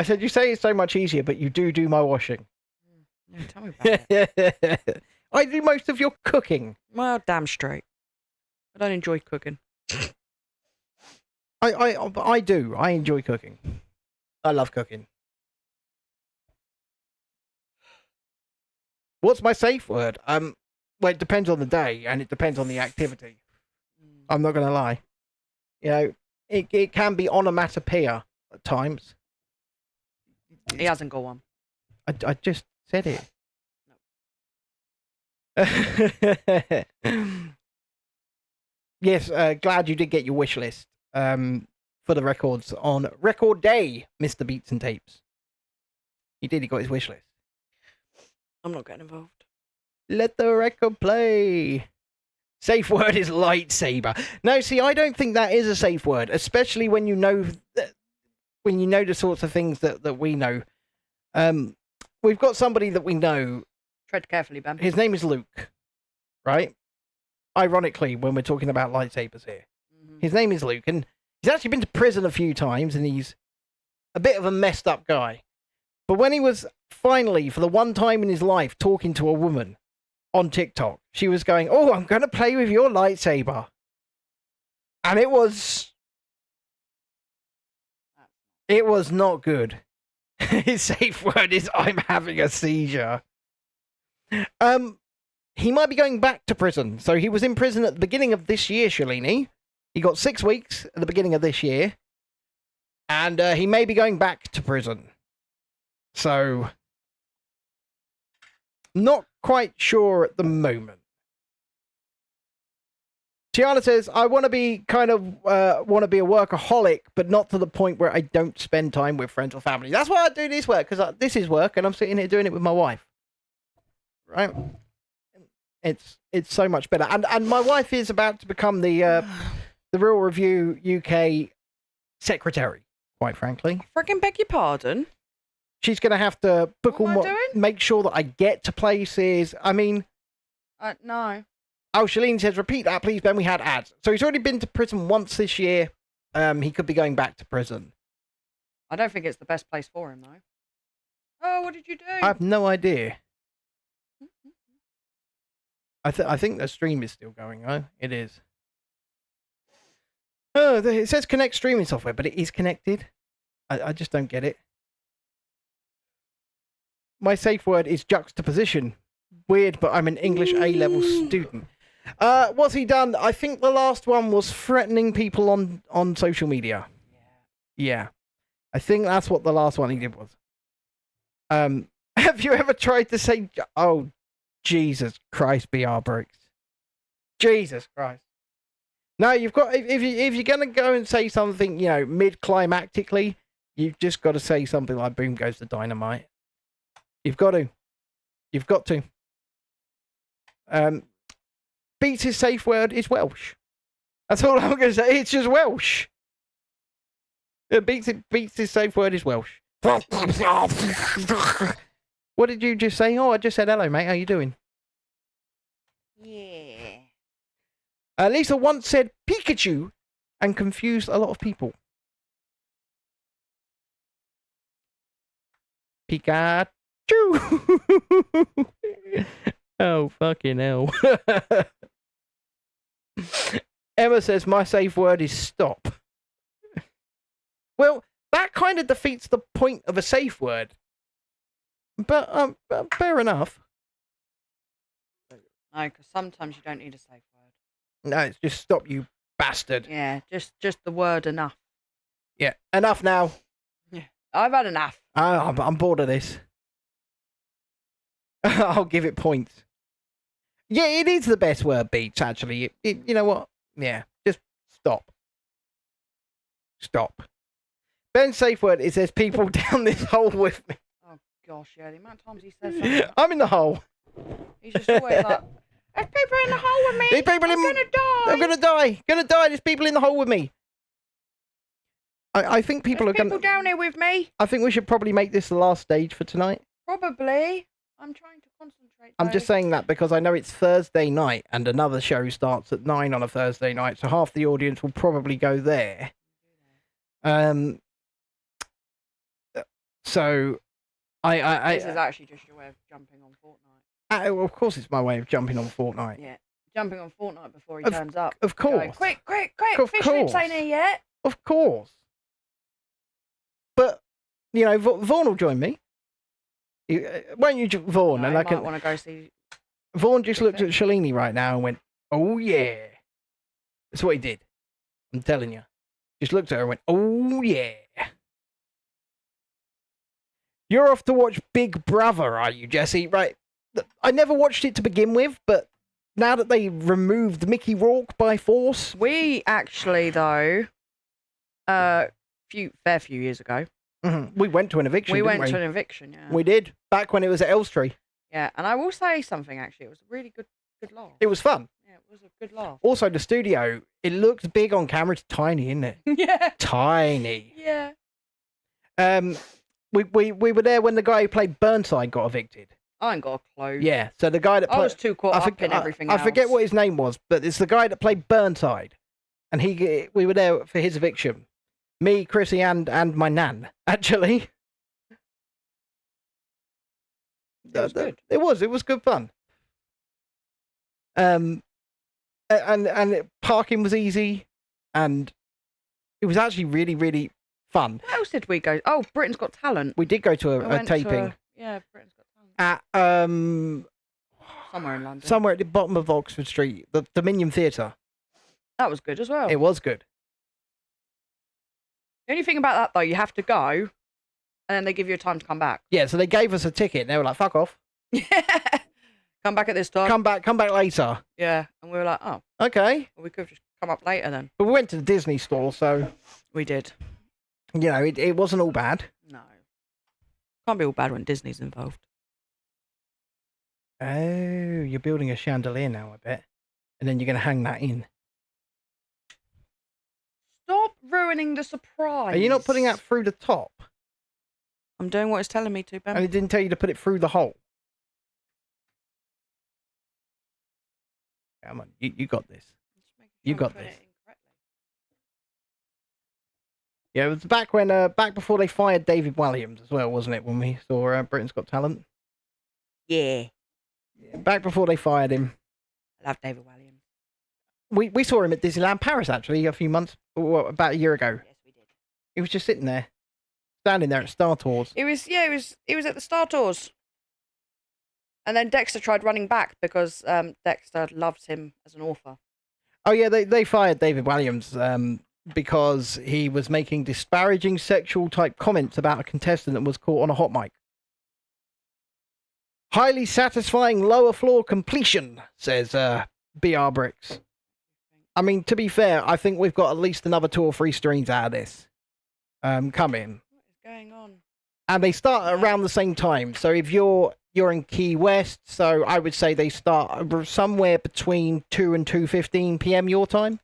said you say it's so much easier, but you do my washing. No, tell me about it. I do most of your cooking. Well, damn straight. I don't enjoy cooking. I do. I enjoy cooking. I love cooking. What's my safe word? Well, it depends on the day and it depends on the activity. I'm not gonna lie. You know, it can be onomatopoeia at times. He hasn't got one. I just said it. Yes, glad you did get your wish list for the records on record day, Mr. Beats and Tapes. He did, he got his wish list. I'm not getting involved. Let the record play. Safe word is lightsaber. No, see, I don't think that is a safe word, especially when you know the sorts of things that we know. We've got somebody that we know. Tread carefully, Ben. His name is Luke, right? Ironically, when we're talking about lightsabers here. Mm-hmm. His name is Luke, and he's actually been to prison a few times, and he's a bit of a messed up guy. But when he was finally, for the one time in his life, talking to a woman on TikTok, she was going, "Oh, I'm going to play with your lightsaber." And it was not good. His safe word is, "I'm having a seizure." He might be going back to prison. So he was in prison at the beginning of this year, Shalini. He got 6 weeks at the beginning of this year. And he may be going back to prison. So, not quite sure at the moment. Tiana says, I want to be a workaholic, but not to the point where I don't spend time with friends or family. That's why I do this work, because this is work, and I'm sitting here doing it with my wife. Right? It's so much better. And my wife is about to become the Real Review UK secretary, quite frankly. Freaking beg your pardon? She's going to have to book What am I doing? make sure that I get to places. I mean... No. Oh, Shalene says, repeat that, please, Ben. We had ads. So he's already been to prison once this year. He could be going back to prison. I don't think it's the best place for him, though. Oh, what did you do? I have no idea. I think the stream is still going, though. It is. Oh, it says connect streaming software, but it is connected. I just don't get it. My safe word is juxtaposition. Weird, but I'm an English A-level student. What's he done? I think the last one was threatening people on social media. Yeah. I think that's what the last one he did was. Have you ever tried to say... Oh, Jesus Christ, BR Brooks. Jesus Christ. No, you've got... If you're going to go and say something, mid-climactically, you've just got to say something like, boom goes the dynamite. You've got to. You've got to. Beats' safe word is Welsh. That's all I'm going to say. It's just Welsh. Beats' safe word is Welsh. What did you just say? Oh, I just said hello, mate. How you doing? Yeah. Lisa once said Pikachu and confused a lot of people. Pikachu. Oh, fucking hell. Emma says, my safe word is stop. Well, that kind of defeats the point of a safe word. But fair enough. No, because sometimes you don't need a safe word. No, it's just stop, you bastard. Yeah, just the word enough. Yeah, enough now. Yeah, I've had enough. I'm bored of this. I'll give it points. Yeah, it is the best word, Beats, actually. You know what? Yeah, just stop. Stop. Ben's safe word is there's people down this hole with me. Oh, gosh, yeah, the amount of times he says something. I'm in the hole. He's just always like, there's people in the hole with me. There's people I'm gonna die. I'm gonna die. Gonna die. There's people in the hole with me. I think people There's are gonna... people down here with me. I think we should probably make this the last stage for tonight. Probably. I'm trying to concentrate. I'm just saying that because I know it's Thursday night and another show starts at 9 on a Thursday night, so half the audience will probably go there. So This is actually just your way of jumping on Fortnite. Of course, it's my way of jumping on Fortnite. Yeah, jumping on Fortnite before he turns up. Of course. Going, quick! Of Fish course. lips ain't here yet. Of course. But Vaughan will join me. Won't you, Vaughan? No, And I might can. want to go see. Vaughan just looked at Shalini right now and went, "Oh yeah." That's what he did. I'm telling you. Just looked at her and went, "Oh yeah." You're off to watch Big Brother, are you, Jesse? Right. I never watched it to begin with, but now that they removed Mickey Rourke by force. We actually, though, fair few years ago, we went to an eviction. we didn't went to an eviction. Yeah. We did back when it was at Elstree. Yeah, and I will say something. Actually, it was a really good laugh. It was fun. Yeah, it was a good laugh. Also, the studio, it looks big on camera. It's tiny, isn't it? Yeah. Tiny. Yeah. We were there when the guy who played Burnside got evicted. I ain't got a clue. Yeah, so the guy that I played... was too caught up in everything I forget else. what his name was, but it's the guy that played Burnside. And we were there for his eviction. Me, Chrissy, and my nan, actually. It was good. It was good fun. And parking was easy, and it was actually really, really fun. Where else did we go? Oh, Britain's Got Talent. We did go to We a went to taping yeah, Britain's Got Talent. at Somewhere in London. somewhere at the bottom of Oxford Street, the Dominion Theatre. That was good as well. It was good. The only thing about that, though, you have to go, and then they give you a time to come back. Yeah, so they gave us a ticket. And they were like, "Fuck off, Come back at this time. come back later." Yeah, and we were like, oh, Okay, well, we could have just come up later then. but we went to the Disney store, so We did. you know it wasn't all bad. No. Can't be all bad when Disney's involved. Oh, you're building a chandelier now, I bet, and then you're going to hang that in. Stop ruining the surprise. Are you not putting that through the top? I'm doing what it's telling me to, And Ben. it didn't tell you to put it through the hole. Come on, you got this. You got this. Yeah, it was back when, back before they fired David Walliams as well, wasn't it? When we saw Britain's Got Talent. Yeah. Back before they fired him. I love David Walliams. We saw him at Disneyland Paris actually a few months, about a year ago. Yes, we did. He was just sitting there, standing there at Star Tours. It was at the Star Tours. And then Dexter tried running back because Dexter loves him as an author. Oh yeah, they fired David Walliams because he was making disparaging sexual type comments about a contestant that was caught on a hot mic. Highly satisfying lower floor completion, says BR Bricks. I mean, to be fair, I think we've got at least another 2 or 3 streams out of this coming. What is going on? And they start around the same time. So if you're in Key West, so I would say they start somewhere between 2 and 2:15 p.m. your time.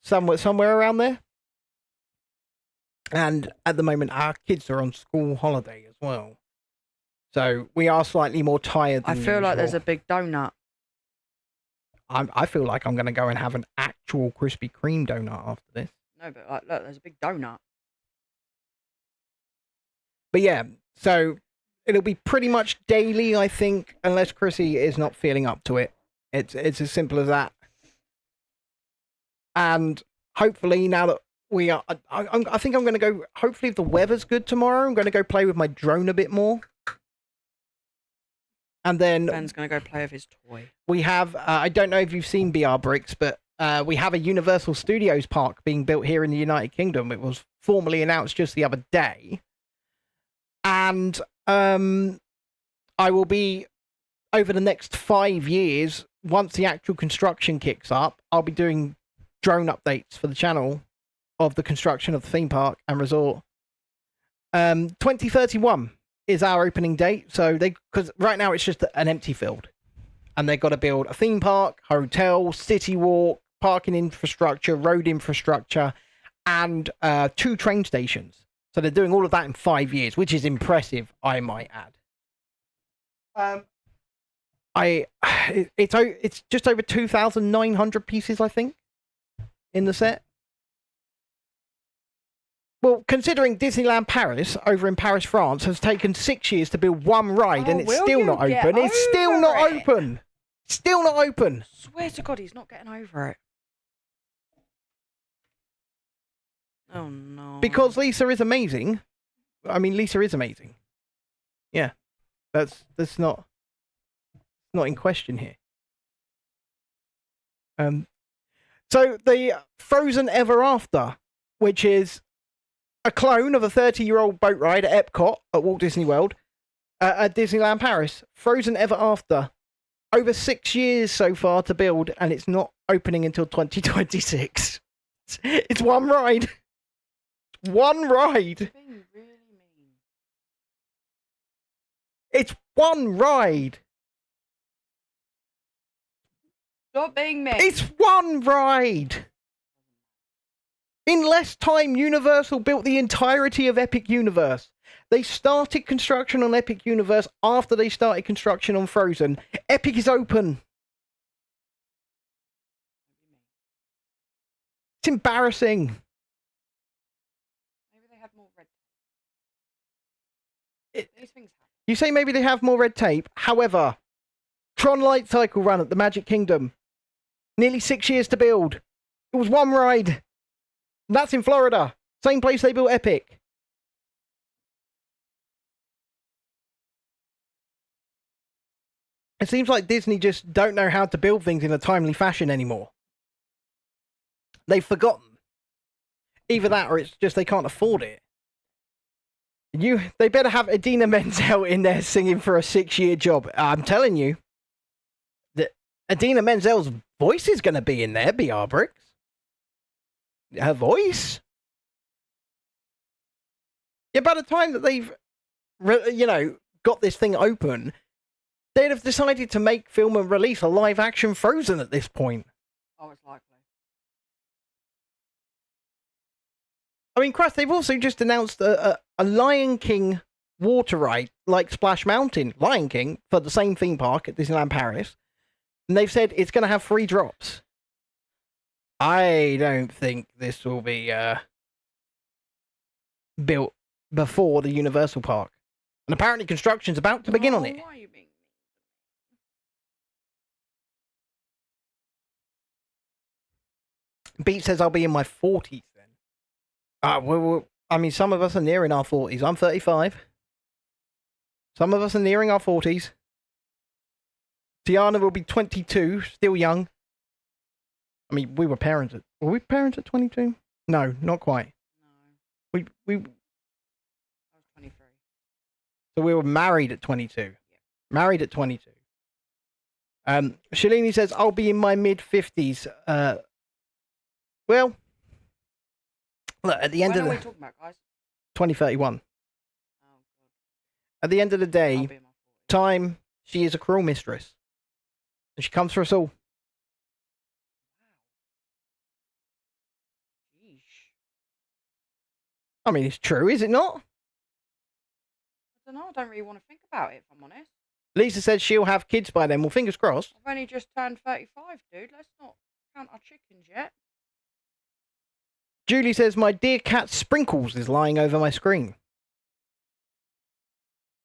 Somewhere around there. And at the moment, our kids are on school holiday as well. So we are slightly more tired I than feel like there's usual. a big donut. I feel like I'm going to go and have an actual Krispy Kreme donut after this. No, but like, look, there's a big donut. But yeah, so it'll be pretty much daily, I think, unless Chrissy is not feeling up to it. It's as simple as that. And hopefully now that we are, I think I'm going to go, hopefully if the weather's good tomorrow, I'm going to go play with my drone a bit more. And then Ben's going to go play with his toy. we have, I don't know if you've seen BR Bricks, but we have a Universal Studios park being built here in the United Kingdom. It was formally announced just the other day. And I will be, over the next 5 years, once the actual construction kicks up, I'll be doing drone updates for the channel of the construction of the theme park and resort. 2031 is our opening date. So because right now it's just an empty field. And they've got to build a theme park, hotel, city walk, parking infrastructure, road infrastructure, and 2 train stations. So they're doing all of that in 5 years, which is impressive, I might add. It's just over 2,900 pieces, I think, in the set. Well, considering Disneyland Paris, over in Paris, France, has taken 6 years to build one ride, and it's will still you not get open. It's still over not it? open. Still not open. Swear to God, he's not getting over it. Oh no. Because Lisa is amazing. I mean, Lisa is amazing. Yeah, that's not in question here. So the Frozen Ever After, which is a clone of a 30-year-old boat ride at Epcot at Walt Disney World, at Disneyland Paris. Frozen Ever After over 6 years so far to build, and it's not opening until 2026. It's one ride. One ride. You're being really mean. It's one ride. Stop being mean. It's one ride. In less time, Universal built the entirety of Epic Universe. They started construction on Epic Universe after they started construction on Frozen. Epic is open. It's embarrassing. Maybe they have more red tape. These things happen. You say maybe they have more red tape. However, Tron Light Cycle ran at the Magic Kingdom. Nearly 6 years to build. It was one ride. That's in Florida. Same place they built Epic. It seems like Disney just don't know how to build things in a timely fashion anymore. They've forgotten. Either that or it's just they can't afford it. They better have Idina Menzel in there singing for a 6-year job. I'm telling you. That Idina Menzel's voice is going to be in there, BR Bricks. Her voice. Yeah, by the time that they've, got this thing open, they'd have decided to make, film, and release a live-action Frozen at this point. Oh, it's likely. I mean, Christ, they've also just announced a Lion King water ride, like Splash Mountain, Lion King, for the same theme park at Disneyland Paris. And they've said it's going to have 3 drops. I don't think this will be built before the Universal Park. And apparently construction's about to begin on it. Why are you being Beat says I'll be in my 40s then. I mean, some of us are nearing our 40s. I'm 35. Some of us are nearing our 40s. Tiana will be 22, still young. I mean, were we parents at 22? No, not quite. No. We I was 23. So we were married at 22. Yeah. Married at 22. Shalini says, I'll be in my mid-50s. Well, look, at the end When of are the... we talking about, guys? 2031. Oh, God. At the end of the I'll day, be in my 40s. time, she is a cruel mistress. And she comes for us all. Wow. Jeez. I mean, it's true, is it not? I don't know. I don't really want to think about it, if I'm honest. Lisa says she'll have kids by then. Well, fingers crossed. I've only just turned 35, dude. Let's not count our chickens yet. Julie says, my dear cat Sprinkles is lying over my screen.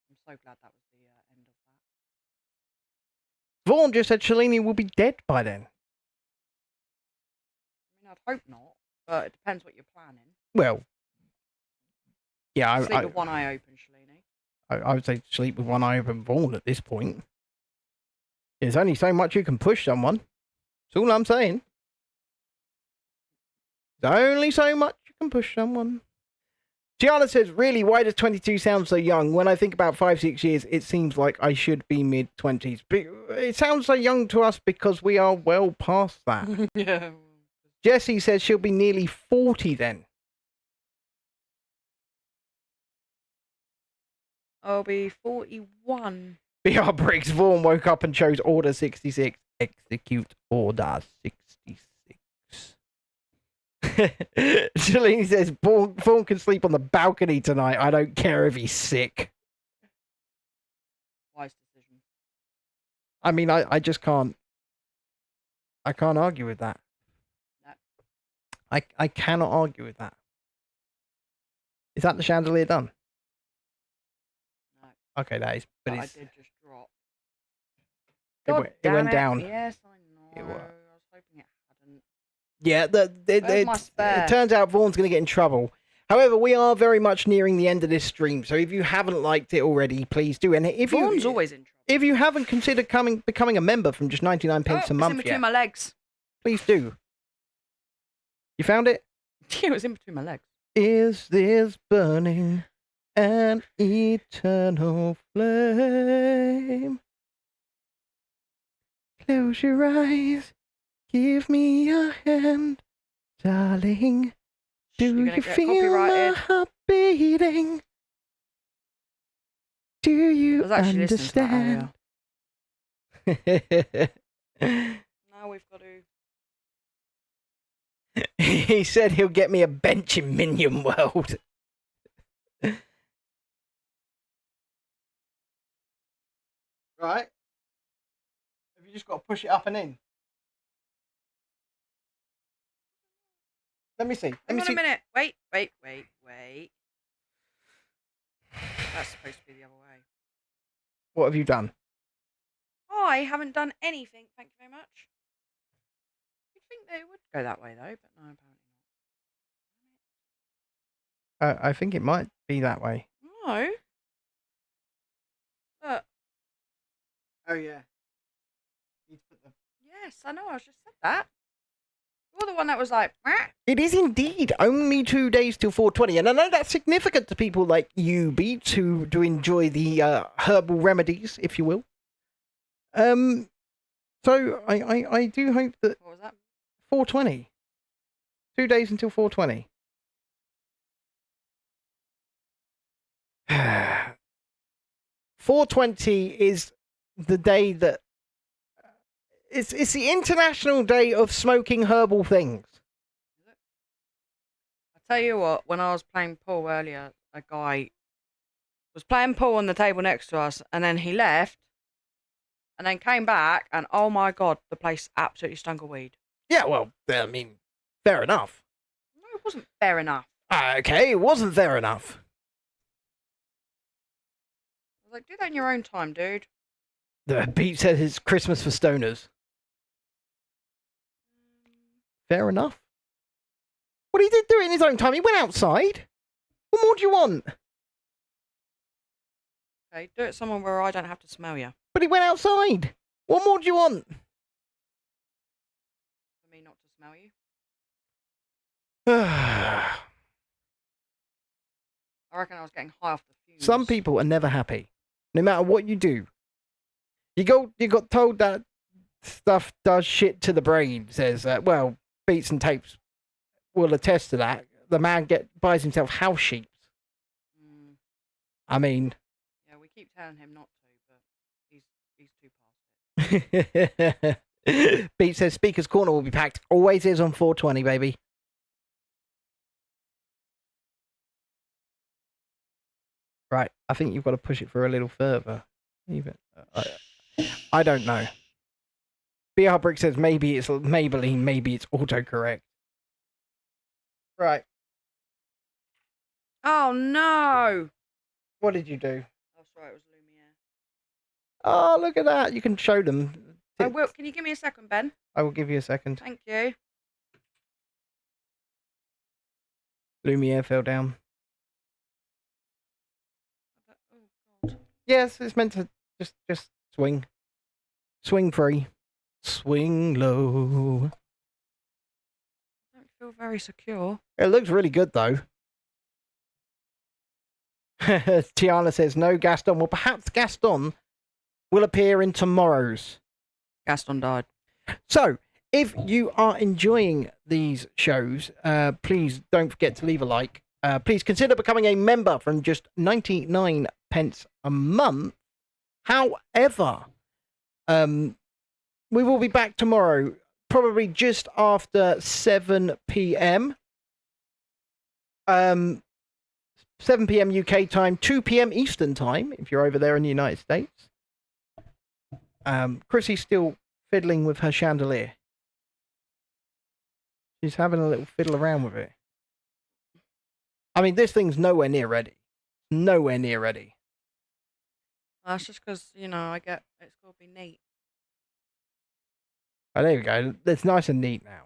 I'm so glad that was the end of that. Vaughn just said Shalini will be dead by then. I mean, I'd hope not, but it depends what you're planning. Well, yeah, Sleep with one eye open, Shalini. I would say sleep with one eye open, Vaughn, at this point. There's only so much you can push someone. That's all I'm saying. There's only so much you can push someone. Gianna says, really, why does 22 sound so young? When I think about 5-6 years, it seems like I should be mid-20s. But it sounds so young to us because we are well past that. Yeah. Jessie says she'll be nearly 40 then. I'll be 41. BR Briggs, Vaughn woke up and chose Order 66. Execute Order 66. Shalini says, Vaughn can sleep on the balcony tonight. I don't care if he's sick. Wise decision. I mean, I just can't. I can't argue with that. No. I cannot argue with that. Is that the chandelier done? No. Okay, that is. But I it's, did just drop. it went down. Yes, I know. It wa- I was hoping it hadn't. Yeah, Where's my spare? it turns out Vaughn's going to get in trouble. However, we are very much nearing the end of this stream, so if you haven't liked it already, please do. And if Vaughn's always in trouble. if you haven't considered becoming a member from just 99 pence a It's in month between yet, my legs. please do. You found it? It was in between my legs. Is this burning an eternal flame? Close your eyes. Give me a hand, darling. You're Do gonna you get feel my copyrighted. heart beating? Do I you was actually listening to that understand? Now we've got to. He said he'll get me a bench in Minion World. Right. Have you just got to push it up and in? Let me see. Let Hang me on see. a minute. Wait. That's supposed to be the other way. What have you done? I haven't done anything. Thank you very much. You'd think they would go that way though, but no, apparently I think it might be that way. not. No. Look. Oh yeah. Yes, I know. I just said that. You're the one that was like, "Meh." It is indeed only 2 days till 420, and I know that's significant to people like you, Beats, who do enjoy the herbal remedies, if you will. So I do hope that What was that? 420. 2 days until 420. 420 is the day that it's the International Day of Smoking Herbal Things. I tell you what, when I was playing pool earlier, a guy was playing pool on the table next to us, and then he left, and then came back, and oh my god, the place absolutely stunk of weed. Yeah, well, I mean, fair enough. No, it wasn't fair enough. Okay, it wasn't fair enough. I was like, do that in your own time, dude. The Beat says it's Christmas for stoners. Fair enough. Well, he did do it in his own time. He went outside. What more do you want? Okay, do it somewhere where I don't have to smell you. But he went outside. What more do you want? For me not to smell you. Some I reckon I was getting high off the fumes. people are never happy, no matter what you do. You got told that stuff does shit to the brain. Says well, Beats and Tapes will attest to that. The man buys himself house sheets. Mm, I mean, yeah, we keep telling him not to, but he's too past it. Beats says Speaker's Corner will be packed. Always is on 420, baby. Right, I think you've got to push it for a little further. Even I don't know. BR Brick says maybe it's Maybelline, maybe it's autocorrect. Right. Oh no! What did you do? Oh, sorry, it was Lumiere. Oh, look at that. You can show them. I will. Can you give me a second, Ben? I will give you a second. Thank you. Lumiere fell down. Oh god. Yes, it's meant to just swing. Swing free. Swing low. I don't feel very secure. It looks really good though. Tiana says no Gaston. Well, perhaps Gaston will appear in tomorrow's. Gaston died. So, if you are enjoying these shows, please don't forget to leave a like. Please consider becoming a member from just 99 pence a month. However, we will be back tomorrow, probably just after 7 p.m. 7 p.m. UK time, 2 p.m. Eastern time, if you're over there in the United States. Chrissy's still fiddling with her chandelier. She's having a little fiddle around with it. I mean, this thing's nowhere near ready. Nowhere near ready. That's just because, you know, it's got to be neat. Oh, there we go. It's nice and neat now.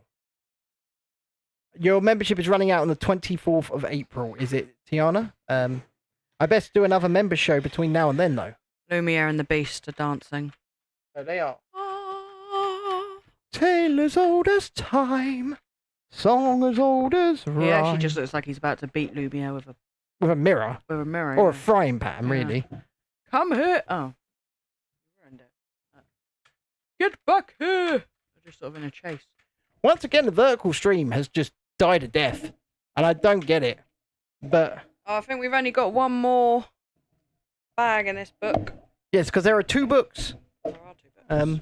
Your membership is running out on the 24th of April, is it, Tiana? I best do another member show between now and then, though. Lumiere and the Beast are dancing. So they are. Tale as old as time, song as old as rhyme. He actually just looks like he's about to beat Lumiere with with a mirror a mirror. or a yeah. frying pan, Yeah. really. Come here. Oh. You ruined it. Get back here! They're just sort of in a chase. Once again, the vertical stream has just died a death, and I don't get it. But Oh, I think we've only got one more bag in this book. yes, because there are 2 books. There are 2 books.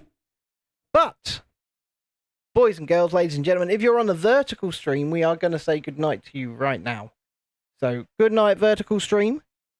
But boys and girls, ladies and gentlemen, if you're on the vertical stream, we are going to say goodnight to you right now. So good night, vertical stream.